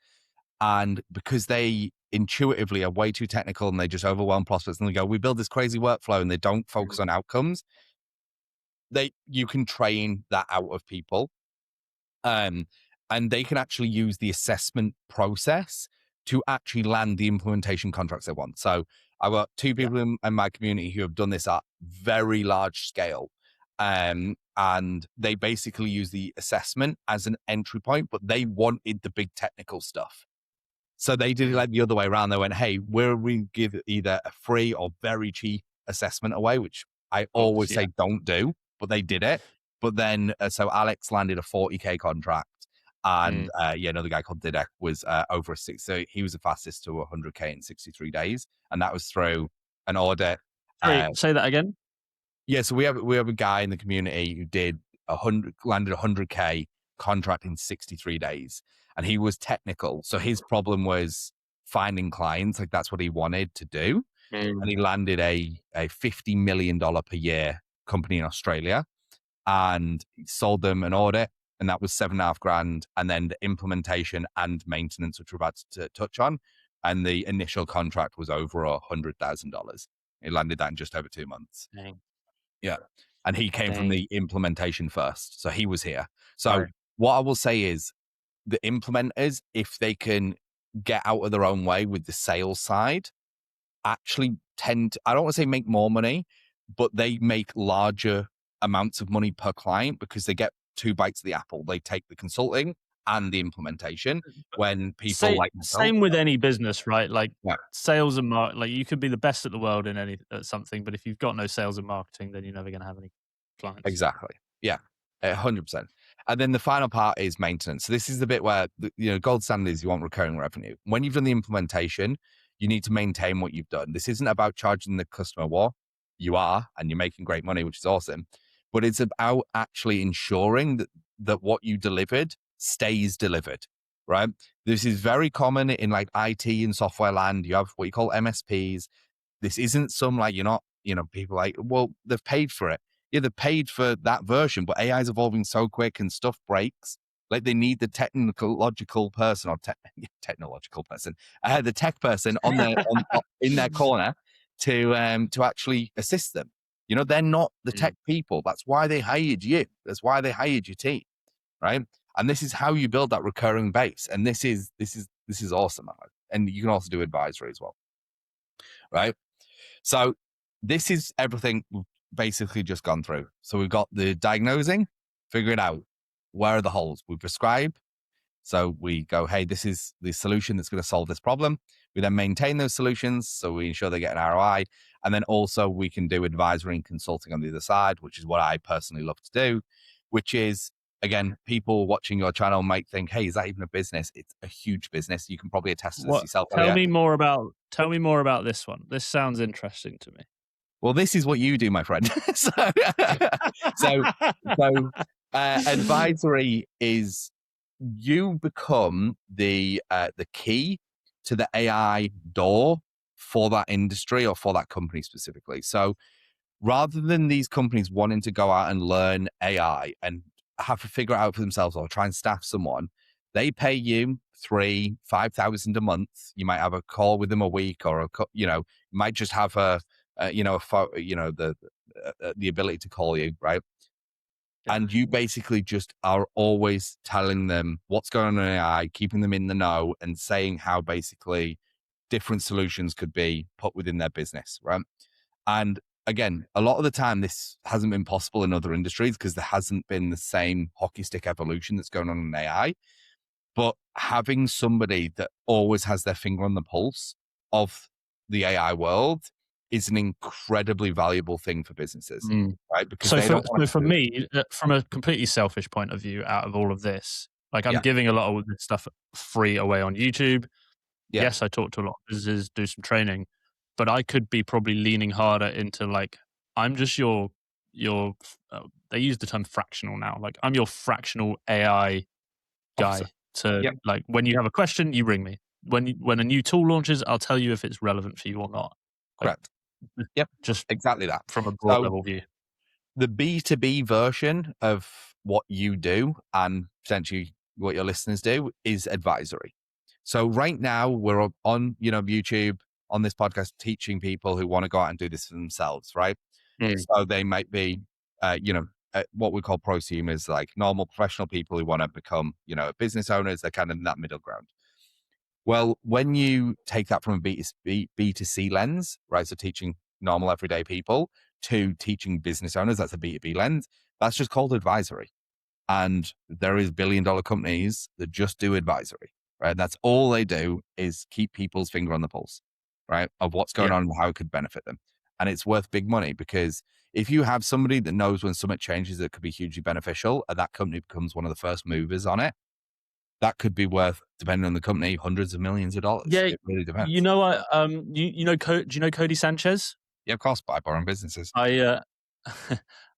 And because they intuitively are way too technical and they just overwhelm prospects and they go, we build this crazy workflow and they don't focus on outcomes, you can train that out of people. Um, and they can actually use the assessment process to actually land the implementation contracts they want. So I've got two Yeah. people in my community who have done this at very large scale. And they basically use the assessment as an entry point, but they wanted the big technical stuff. So they did it Mm. like the other way around. They went, hey, we give either a free or very cheap assessment away, which I Of course, always yeah. say don't do, but they did it. But then, so Alex landed a 40K contract, and another guy called Didek was over a six. So he was the fastest to 100K in 63 days, and that was through an audit. Sorry, say that again. Yeah, so we have a guy in the community who did landed 100K contract in 63 days, and he was technical. So his problem was finding clients, like that's what he wanted to do, and he landed a $50 million per year company in Australia, and he sold them an audit, and that was 7.5 grand, and then the implementation and maintenance, which we're about to touch on, and the initial contract was over $100,000. He landed that in just over 2 months. Dang. Yeah. And he came from Dang. the implementation first. So he was here. So Right. what I will say is the implementers, if they can get out of their own way with the sales side, actually I don't want to say make more money, but they make larger amounts of money per client because they get two bites of the apple. They take the consulting and the implementation when people like myself. Same with any business, right? Like Yeah. sales and like you could be the best at the world in at something, but if you've got no sales and marketing, then you're never going to have any clients. Exactly. Yeah. 100%. And then the final part is maintenance. So this is the bit where gold standard is you want recurring revenue. When you've done the implementation, you need to maintain what you've done. This isn't about charging the customer more. You are, and you're making great money, which is awesome. But it's about actually ensuring that what you delivered stays delivered, right? This is very common in like IT and software land. You have what you call MSPs. This isn't some like, you're not, people like, well, they've paid for it. Yeah, they're paid for that version, but AI is evolving so quick and stuff breaks. Like they need the technological person or technological person, the tech person in their corner to actually assist them. They're not the tech people. That's why they hired you. That's why they hired your team, right? And this is how you build that recurring base. And this is awesome. And you can also do advisory as well, right? So this is everything we've basically just gone through. So we've got the diagnosing, figure it out. Where are the holes? We prescribe. So we go, hey, this is the solution that's going to solve this problem. We then maintain those solutions. So we ensure they get an ROI. And then also we can do advisory and consulting on the other side, which is what I personally love to do, which is, again, people watching your channel might think, hey, is that even a business? It's a huge business. You can probably attest to this What? yourself, Tell Elliot. me more about. Tell me more about this one. This sounds interesting to me. Well, this is what you do, my friend. so advisory is you become the key to the AI door for that industry or for that company specifically. So rather than these companies wanting to go out and learn AI and have to figure it out for themselves or try and staff someone, they pay you 3,000-5,000 a month. You might have a call with them a week, or you might just have the ability to call you, right? Yeah. And you basically just are always telling them what's going on in AI, keeping them in the know, and saying how basically different solutions could be put within their business, right? And again, a lot of the time, this hasn't been possible in other industries because there hasn't been the same hockey stick evolution that's going on in AI. But having somebody that always has their finger on the pulse of the AI world is an incredibly valuable thing for businesses, right? Because So they don't want for to. me, from a completely selfish point of view, out of all of this, like I'm Yeah, giving a lot of this stuff free away on YouTube. yeah, Yes, I talk to a lot of businesses, do some training, but I could be probably leaning harder into like I'm just your they use the term fractional now. Like, I'm your fractional AI Officer. guy to, Yep. like, when you have a question, you ring me. When a new tool launches, I'll tell you if it's relevant for you or not. Like, Correct. Yep. just Exactly that. from a broad So level view. the B2B version of what you do and potentially what your listeners do is advisory. So right now we're on, YouTube, on this podcast, teaching people who want to go out and do this for themselves, right? So they might be, what we call prosumers, like normal professional people who want to become, business owners. They're kind of in that middle ground. Well, when you take that from a B2C lens, right? So teaching normal everyday people to teaching business owners, that's a B2B lens. That's just called advisory. And there is billion-dollar companies that just do advisory, right? That's all they do is keep people's finger on the pulse, right? Of what's going on and how it could benefit them. And it's worth big money because if you have somebody that knows when something changes, it could be hugely beneficial, and that company becomes one of the first movers on it, that could be worth, depending on the company, hundreds of millions of dollars. Yeah, It really depends. you know what? Do you know Cody Sanchez? Yeah, of course, by borrowing businesses. I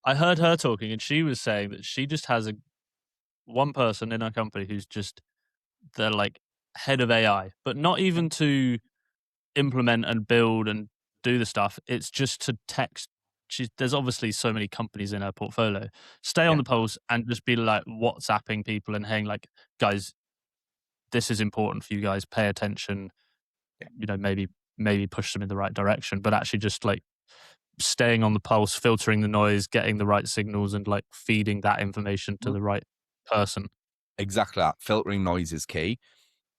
I heard her talking, and she was saying that she just has one person in her company who's just the, like, head of AI, but not even to implement and build and do the stuff. It's just to text. There's obviously so many companies in her portfolio. Stay on Yeah. the pulse and just be like WhatsApping people and saying, like, guys, this is important for you guys. Pay attention. Yeah. Maybe push them in the right direction, but actually just like staying on the pulse, filtering the noise, getting the right signals, and like feeding that information to the right person. Exactly that. Filtering noise is key.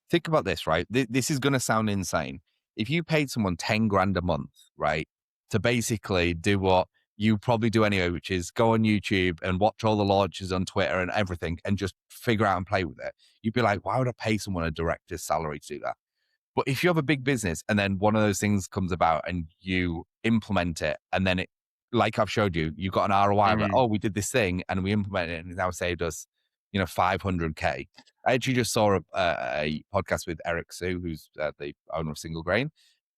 Think about this, right? This is going to sound insane. If you paid someone 10 grand a month, right, to basically do what you probably do anyway, which is go on YouTube and watch all the launches on Twitter and everything and just figure out and play with it, you'd be like, why would I pay someone a director's salary to do that? But if you have a big business and then one of those things comes about and you implement it, and then it, like I've showed you, you got an ROI of like, oh, we did this thing and we implemented it and it now saved us, 500K. I actually just saw a podcast with Eric Sue, who's the owner of Single Grain,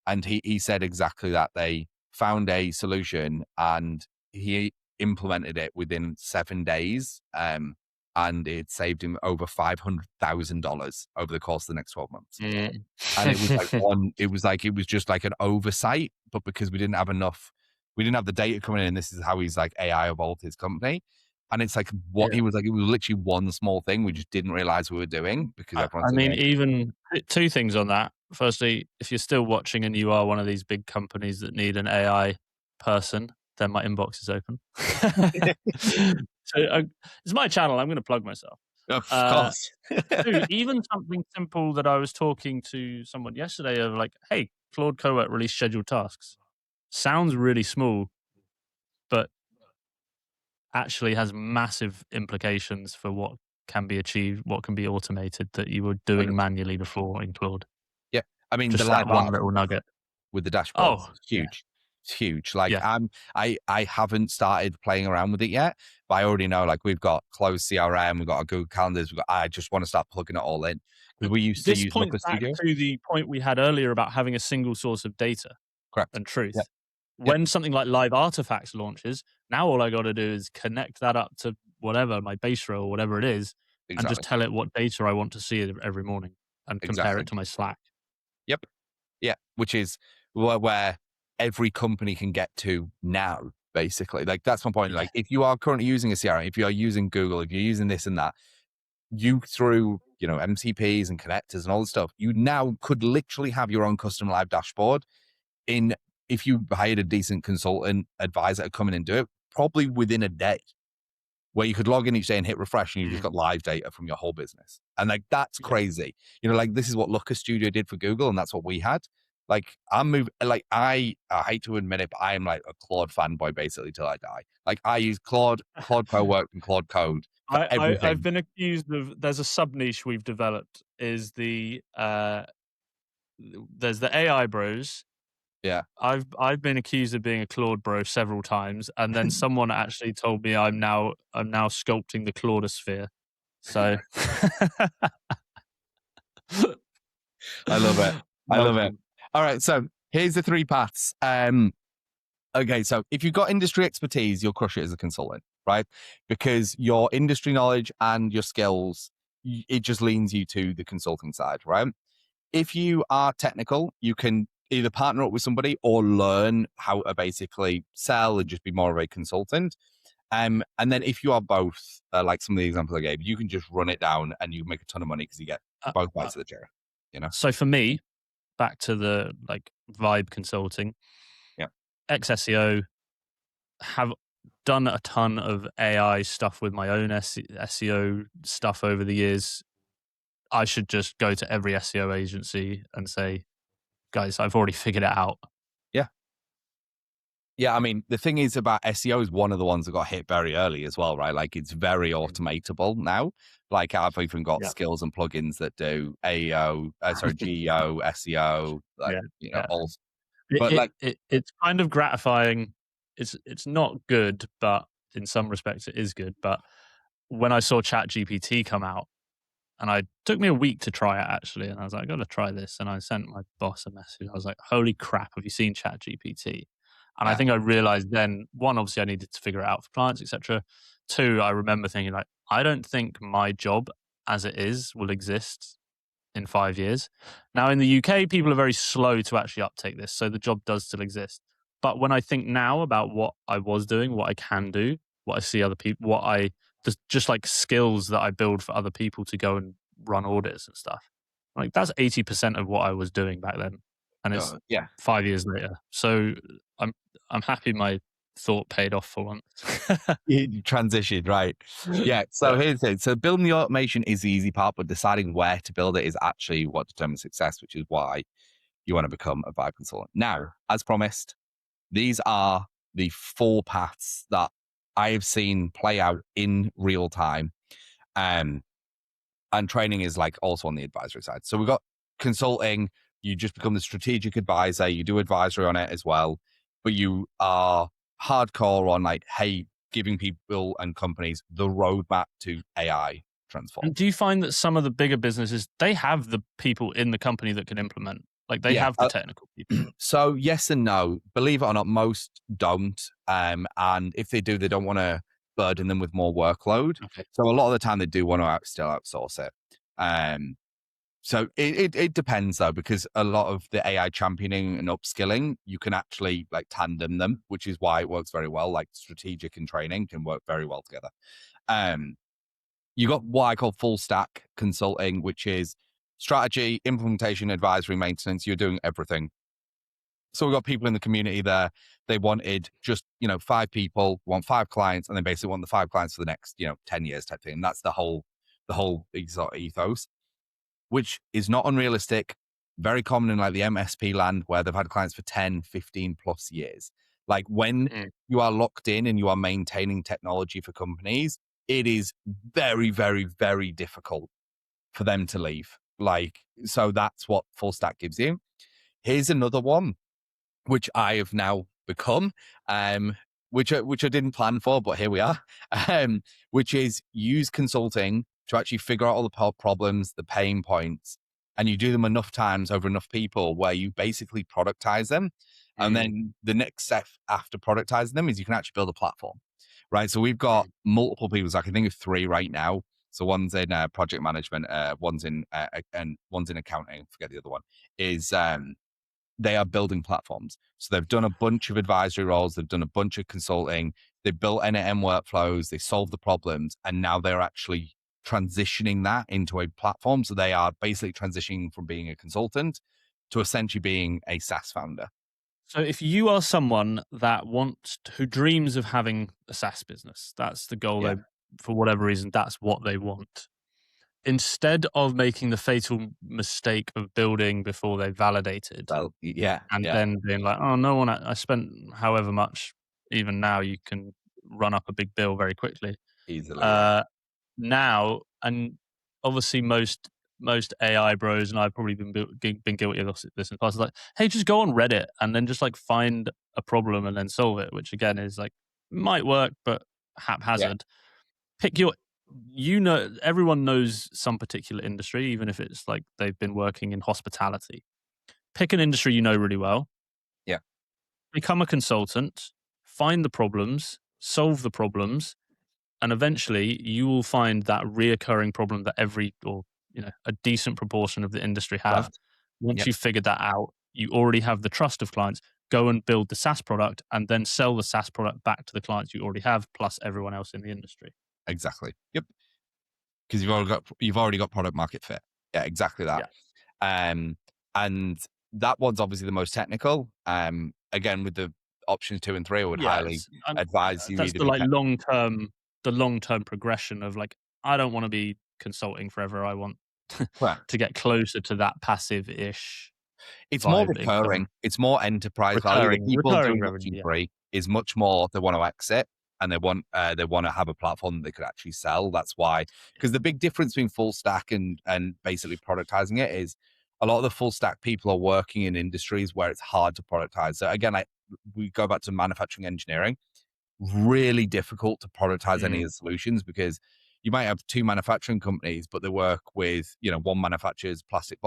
and he said exactly that. They found a solution and he implemented it within 7 days, and it saved him over $500,000 over the course of the next 12 months. And it was like it was just like an oversight, but because we didn't have the data coming in. This is how he's like AI evolved his company. And it's like what he was like, it was literally one small thing we just didn't realize we were doing because everyone's I mean, like, even two things on that. Firstly, if you're still watching and you are one of these big companies that need an AI person, then my inbox is open. So it's my channel. I'm going to plug myself. of course. Two, even something simple that I was talking to someone yesterday of like, hey, Claude Cowork release scheduled tasks. Sounds really small, but actually has massive implications for what can be achieved, what can be automated that you were doing manually before in Claude. Yeah. I mean, Just the that live one app little nugget. with the dashboards, Oh, huge. It's huge. Like yeah. I haven't started playing around with it yet, but I already know, like, we've got closed CRM, we've got our Google calendars, I just want to start plugging it all in. Because we used to This use points Looker back Studio. to the point we had earlier about having a single source of data Correct. and truth. Yep. When something like Live Artifacts launches, now all I got to do is connect that up to whatever, my base row or whatever it is, and just tell it what data I want to see every morning and compare it to my Slack. Yep. Yeah. Which is where every company can get to now, basically. Like, that's my point. Yeah. Like, if you are currently using a CRM, if you are using Google, if you're using this and that, you through, MCPs and connectors and all this stuff, you now could literally have your own custom live dashboard if you hired a decent consultant advisor to come in and do it, probably within a day, where you could log in each day and hit refresh and you just got live data from your whole business. And like, that's crazy. Like, this is what Looker Studio did for Google, and that's what we had. Like, I hate to admit it, but I am like a Claude fanboy basically till I die. Like, I use Claude Cowork and Claude Code for everything. I've been accused of, there's a sub niche we've developed, is there's the AI bros. Yeah. I've been accused of being a Claude bro several times, and then someone actually told me I'm now sculpting the Claudosphere. So I love it. I love it. All right. So here's the three paths. Okay, so if you've got industry expertise, you'll crush it as a consultant, right? Because your industry knowledge and your skills, it just leans you to the consulting side, right? If you are technical, you can either partner up with somebody or learn how to basically sell and just be more of a consultant. And then if you are both, like some of the examples I gave, you can just run it down and you make a ton of money because you get Uh, both uh, bites of the cherry, you know? so for me, back to the like vibe consulting, Yeah. ex SEO, have done a ton of AI stuff with my own SEO stuff over the years. I should just go to every SEO agency and say, guys, I've already figured it out. Yeah. Yeah, I mean, the thing is about SEO is one of the ones that got hit very early as well, right? Like it's very automatable now. Like I've even got Yeah. skills and plugins that do AEO, GEO, SEO, like, Yeah. Yeah. all. It, But it, like, it, it's kind of gratifying. It's not good, but in some respects it is good. But when I saw ChatGPT come out, and it took me a week to try it actually, and I was like, I got to try this. And I sent my boss a message. I was like, holy crap, have you seen ChatGPT? And I yeah, think I realized then, one, obviously I needed to figure it out for clients, etc. Two, I remember thinking like, I don't think my job as it is will exist in 5 years. Now, in the UK, people are very slow to actually uptake this, so the job does still exist. But when I think now about what I was doing, what I can do, what I see other people, just like skills that I build for other people to go and run audits and stuff, like that's 80% of what I was doing back then, and it's yeah, 5 years later. So I'm I'm happy my thought paid off for once. you transition, right? Yeah. So Yeah. here's the thing. So building the automation is the easy part, but deciding where to build it is actually what determines success, which is why you want to become a vibe consultant. Now, as promised, these are the 4 paths that I have seen play out in real time. Um, and training is like also on the advisory side. So we've got consulting, you just become the strategic advisor, you do advisory on it as well, but you are hardcore on like, hey, giving people and companies the roadmap to AI transform. And do you find that some of the bigger businesses, they have the people in the company that can implement? Like they Yeah. have the technical people. So yes and no. Believe it or not, most don't. And if they do, they don't want to burden them with more workload. Okay. So a lot of the time they do want to still outsource it. Um, So it depends though, because a lot of the AI championing and upskilling, you can actually like tandem them, which is why it works very well. Like strategic and training can work very well together. Um, you got what I call full stack consulting, which is strategy, implementation, advisory, maintenance. You're doing everything. So we've got people in the community there. They wanted just, 5 people, want 5 clients, and they basically want the 5 clients for the next, 10 years type thing. And that's the whole ethos, which is not unrealistic, very common in like the MSP land where they've had clients for 10, 15 plus years. Like when Mm. you are locked in and you are maintaining technology for companies, it is very, very, very difficult for them to leave. Like, so that's what full stack gives you. Here's another one, which I have now become, which I didn't plan for, but here we are, which is use consulting to actually figure out all the problems, the pain points, and you do them enough times over enough people where you basically productize them. And Mm. then the next step after productizing them is you can actually build a platform, right? So we've got Mm. multiple people. So I can think of 3 right now. So one's in project management, one's in and one's in accounting. Forget the other one. Is they are building platforms. So they've done a bunch of advisory roles, they've done a bunch of consulting, they've built end-to-end workflows, they solve the problems, and now they're actually transitioning that into a platform. So they are basically transitioning from being a consultant to essentially being a SaaS founder. So if you are someone who dreams of having a SaaS business, that's the goal. Yeah. For whatever reason, that's what they want. Instead of making the fatal mistake of building before they validated Well, yeah, and yeah, then being like, oh, no one, I spent however much, even now you can run up a big bill very quickly. easily, yeah. Uh, now, and obviously most AI bros, and I've probably been guilty of this in the past. Like, hey, just go on Reddit and then just like find a problem and then solve it, which again is like might work, but Yeah. haphazard. Pick everyone knows some particular industry, even if it's like they've been working in hospitality. Pick an industry you know really well. Yeah. become a consultant, find the problems, solve the problems, and eventually you will find that reoccurring problem that a decent proportion of the industry have. Correct. Once Yep. you've figured that out, you already have the trust of clients. Go and build the SaaS product and then sell the SaaS product back to the clients you already have, plus everyone else in the industry. Exactly. Yep. Because you've already got product market fit. Yeah, exactly that. Yeah. Um, and that one's obviously the most technical. Again, with the options 2 and 3, I would highly Yes. advise you That's either be the long term progression of like, I don't want to be consulting forever. I want correct. to get closer to that passive ish It's more vibe income. recurring. It's more enterprise value. The people Recurring doing revenue. option Yeah. 3 is much more they want to exit and they want to have a platform that they could actually sell. That's why, because the big difference between full stack and basically productizing it is a lot of the full stack people are working in industries where it's hard to productize. So again, we go back to manufacturing engineering, really difficult to productize any of Mm, the solutions because you might have two manufacturing companies, but they work with, one manufactures plastic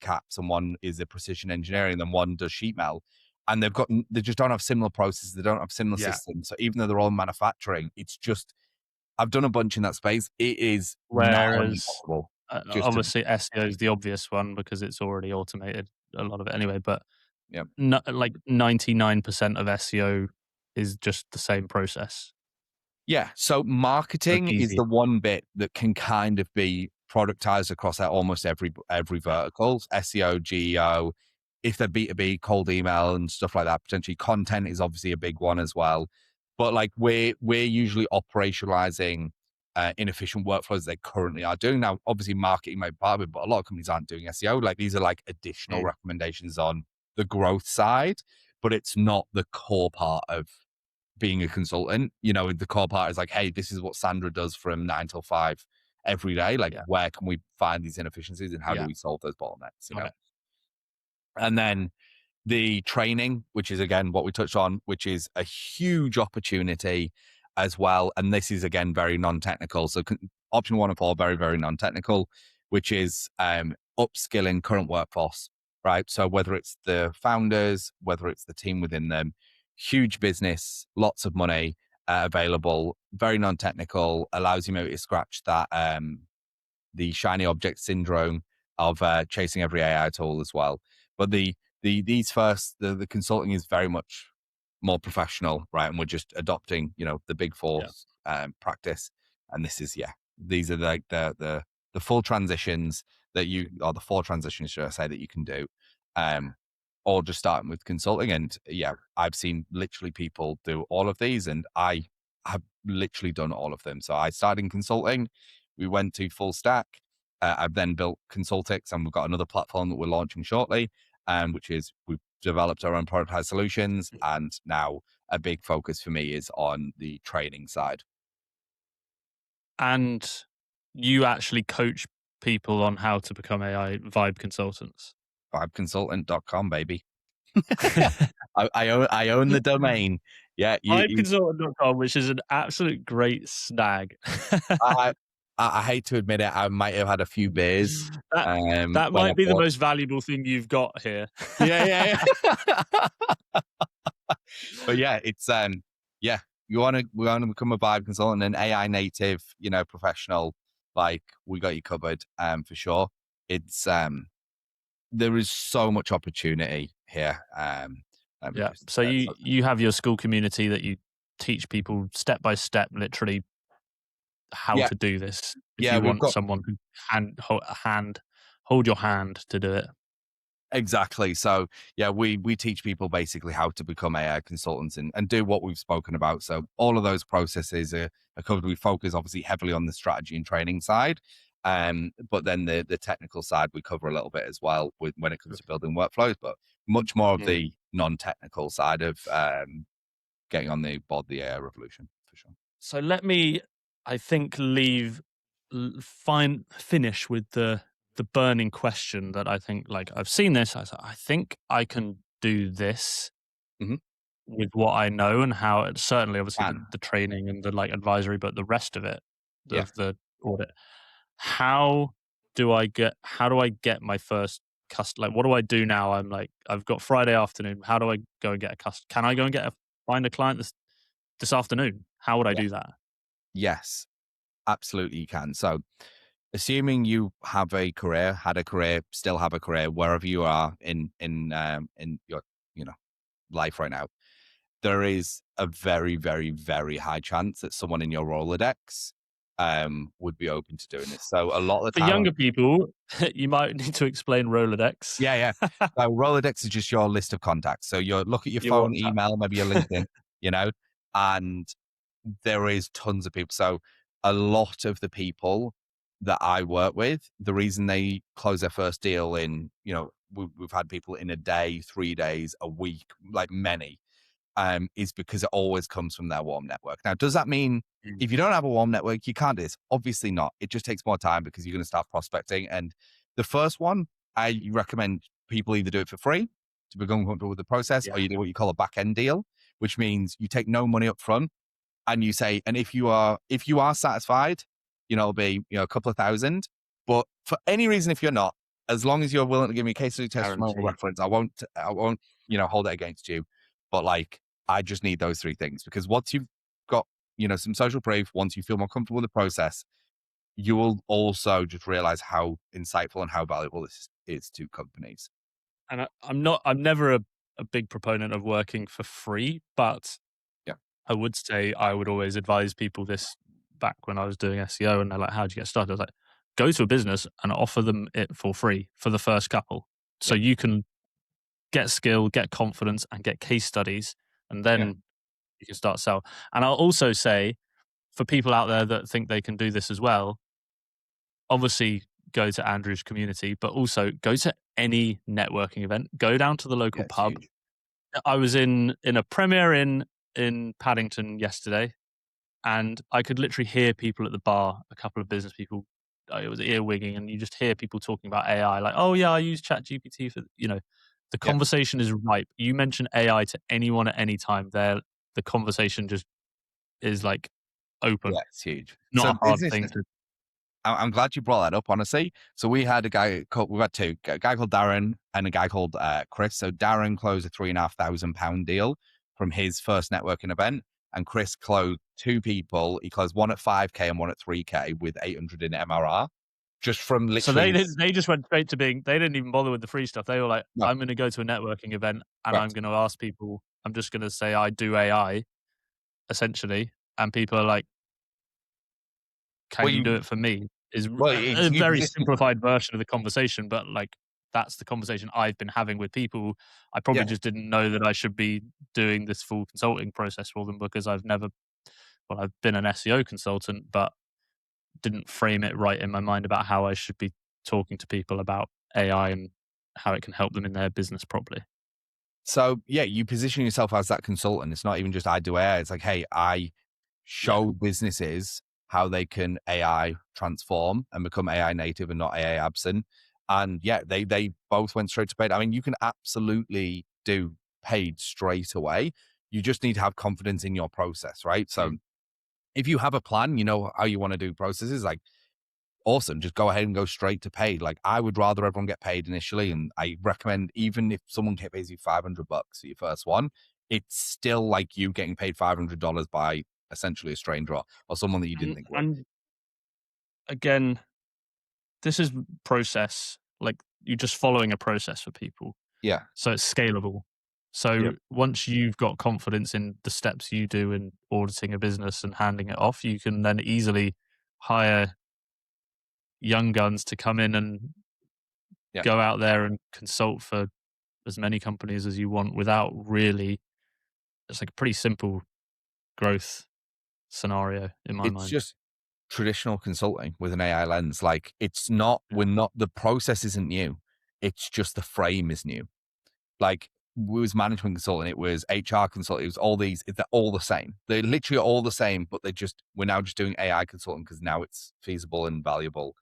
caps and one is a precision engineering and then one does sheet metal. And they just don't have similar processes. They don't have similar yeah. systems. So even though they're all manufacturing, it's just, I've done a bunch in that space. It is not Whereas impossible. Just to, obviously SEO is the obvious one because it's already automated a lot of it anyway. But yeah. like 99% of SEO is just the same process. Yeah. So So it's marketing is easy. the one bit that can kind of be productized across almost every Yeah. verticals, SEO, GEO, if they're B2B, cold email and stuff like that. Potentially content is obviously a big one as well. But like we're usually operationalizing inefficient workflows they currently are doing. Now, obviously marketing might be part of it, but a lot of companies aren't doing SEO. Like these are like additional Mm, recommendations on the growth side, but it's not the core part of being a consultant. The core part is like, hey, this is what Sandra does from 9 till 5 every day. Like, yeah. where can we find these inefficiencies and how do Yeah. we solve those bottlenecks? Got it. And then the training, which is again what we touched on, which is a huge opportunity as well. And this is again very non-technical. So option 1 and 4, very, very non-technical, which is upskilling current workforce, right? So whether it's the founders, whether it's the team within them, huge business, lots of money available, very non-technical, allows you maybe to scratch that the shiny object syndrome of chasing every AI tool as well. But the consulting is very much more professional, right? And we're just adopting, the big four Yeah. practice. And this is, these are like the full transitions or the four transitions, should I say, that you can do. Or just starting with consulting. And I've seen literally people do all of these, and I have literally done all of them. So I started in consulting. We went to full stack. I've then built Consultix, and we've got another platform that we're launching shortly, which is we've developed our own productized solutions. And now a big focus for me is on the training side. And you actually coach people on how to become AI vibe consultants. Vibeconsultant.com, baby. I own the domain. Yeah, Vibeconsultant.com, which is an absolute great snag. I, I hate to admit it. I might have had a few beers That that when I might be the bought. most valuable thing you've got here. Yeah, yeah. But it's yeah, we want to become a vibe consultant and AI native, professional. Like we got you covered, for sure. It's there is so much opportunity here. Let me Yeah. just So you have your school community that you teach people step by step, literally how yeah, to do this. If yeah, you we've want got. someone who hold your hand to do it. Exactly. So we teach people basically how to become AI consultants and do what we've spoken about. So all of those processes are covered. We focus obviously heavily on the strategy and training side. But then the technical side we cover a little bit as well when it comes to building workflows, but much more of Mm. the non-technical side of getting on the board the AI revolution for sure. So let me, I think, finish with the burning question that I think, like, I've seen this. I think I can do this Hmm. with what I know and how it certainly obviously And the training and the like advisory, but the rest of it, yeah, of the audit. How do I get my first like, what do I do now? I'm like, I've got Friday afternoon. How do I go and get a Can I go and find a client this afternoon? How would I Yeah. do that? Yes, absolutely you can. So assuming you have a career, had a career, still have a career, wherever you are in your, you know, life right now, there is a very, very, very high chance that someone in your Rolodex would be open to doing this. So a lot of the For time, younger people, you might need to explain Rolodex. yeah, yeah. So Rolodex is just your list of contacts. So you look at your Your phone, WhatsApp. email, maybe your LinkedIn, you know, and there is tons of people. So a lot of the people that I work with, the reason they close their first deal in, you know, we've had people in a day, 3 days, a week, like many, is because it always comes from their warm network. Now, does that mean Mm. if you don't have a warm network, you can't do this? Obviously not. It just takes more time because you're going to start prospecting. And the first one, I recommend people either do it for free to become comfortable with the process, or Yeah. you do what you call a back end deal, which means you take no money up front and you say, and if you are satisfied, you know, it'll be, you know, a couple of thousand. But for any reason, if you're not, as long as you're willing to give me a case study testimonial Guaranteed. reference, I won't, you know, hold it against you. But like, I just need those three things because once you've got, you know, some social proof, once you feel more comfortable with the process, you will also just realize how insightful and how valuable this is to companies. And I'm never a big proponent of working for free, but Yeah. I would say I would always advise people this back when I was doing SEO and they're like, how'd you get started? I was like, go to a business and offer them it for free for the first couple. So Yeah. you can get skill, get confidence, and get case studies, and Yeah. then you can start sell. And I'll also say for people out there that think they can do this as well, obviously go to Andrew's community, but also go to any networking event. Go down to the Yeah. local It's pub. huge. I was in a Premier in Paddington yesterday, and I could literally hear people at the bar, a couple of business people. It was earwigging, and you just hear people talking about AI, like, "Oh yeah, I use ChatGPT for," you know. The Yeah. conversation is ripe. You mention AI to anyone at any time, there the conversation just is like open. Yeah. It's huge. So Not a hard business thing to. I'm glad you brought that up, honestly. So we had we've had two, a guy called Darren and a guy called Chris. So Darren closed a £3,500 deal from his first networking event. And Chris closed two people. He closed one at 5K and one at 3K with 800 in MRR just from So literally, they just went straight to being. They didn't even bother with the free stuff. They were like, no, "I'm going to go to a networking event and I'm correct. going to ask people. I'm just going to say I do AI essentially," and people are like, Well, "Can you do it for me?" Is a you very position, simplified version of the conversation, but like that's the conversation I've been having with people. I probably yeah. just didn't know that I should be doing this full consulting process for them because I've been an SEO consultant, but didn't frame it right in my mind about how I should be talking to people about AI and how it can help them in their business properly. So yeah, you position yourself as that consultant. It's not even just I do AI. It's like, hey, I Yeah. show businesses how they can AI transform and become AI native and not AI absent. And yeah, they both went straight to paid. I mean, you can absolutely do paid straight away. You just need to have confidence in your process, right? So Mm. if you have a plan, you know how you want to do processes, like awesome, just go ahead and go straight to paid. Like I would rather everyone get paid initially, and I recommend even if someone pays you $500 for your first one, it's still like you getting paid $500 by essentially a stranger or someone that you didn't think would. And again, this is process. Like you're just following a process for people. Yeah, So it's scalable. yeah, So once you've got confidence in the steps you do in auditing a business and handing it off, you can then easily hire young guns to come in and yeah. go out there and consult for as many companies as you want without really. It's like a pretty simple growth scenario in my It's mind. just traditional consulting with an AI lens. Like it's not, Yeah. we're not, the process isn't new. It's just the frame is new. Like it was management consulting, it was HR consulting, it was all these, they're all the same. They're literally all the same, but we're now just doing AI consulting because now it's feasible and valuable.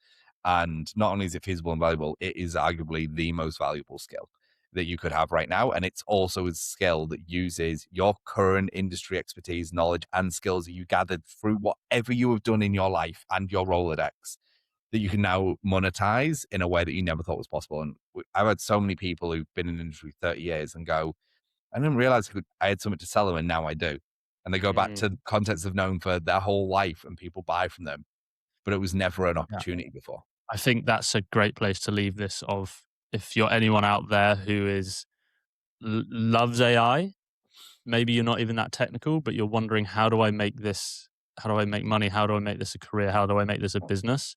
And not only is it feasible and valuable, it is arguably the most valuable skill that you could have right now. And it's also a skill that uses your current industry expertise, knowledge, and skills that you gathered through whatever you have done in your life and your Rolodex. that you can now monetize in a way that you never thought was possible. And I've had so many people who've been in the industry 30 years and go, I didn't realize I had something to sell them, and now I do. And they go back Mm, to contents they've known for their whole life, and people buy from them, but it was never an yeah. opportunity before. I think that's a great place to leave this. Of if you're anyone out there who is loves AI, maybe you're not even that technical, but you're wondering, how do I make this? How do I make money? How do I make this a career? How do I make this a business?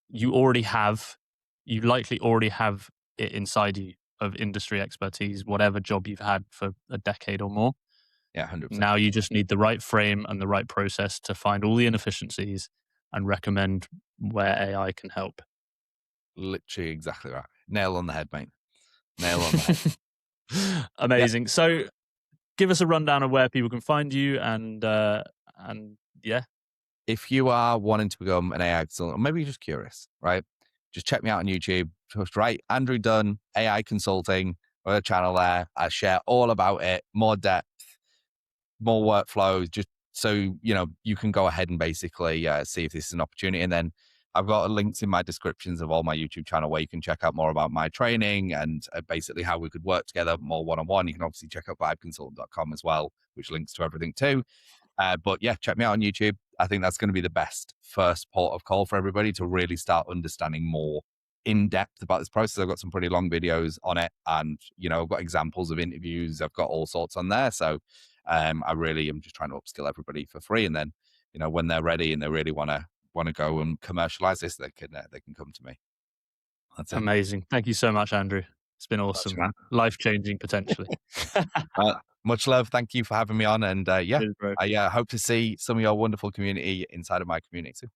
You already have, you likely already have it inside you of industry expertise, whatever job you've had for a decade or more. Yeah, 100%. Now you just need the right frame and the right process to find all the inefficiencies and recommend where AI can help. Literally exactly right. Nail on the head, mate. Nail on the head. Yeah. Amazing. So give us a rundown of where people can find you and yeah. If you are wanting to become an AI consultant, or maybe you're just curious, right? Just check me out on YouTube. Just write Andrew Dunn, AI Consulting, or a channel there. I share all about it, more depth, more workflows, just so you can go ahead and basically see if this is an opportunity. And then I've got links in my descriptions of all my YouTube channel where you can check out more about my training and basically how we could work together more one-on-one. You can obviously check out vibeconsultant.com as well, which links to everything too. But yeah, check me out on YouTube. I think that's going to be the best first port of call for everybody to really start understanding more in depth about this process. I've got some pretty long videos on it, and I've got examples of interviews. I've got all sorts on there. So I really am just trying to upskill everybody for free, and then when they're ready and they really want to go and commercialize this, they can come to me. That's it. Amazing. Thank you so much, Andrew. It's been Gotcha, awesome. man. Life changing potentially. Much love. Thank you for having me on, and yeah, Cheers, bro. I hope to see some of your wonderful community inside of my community too.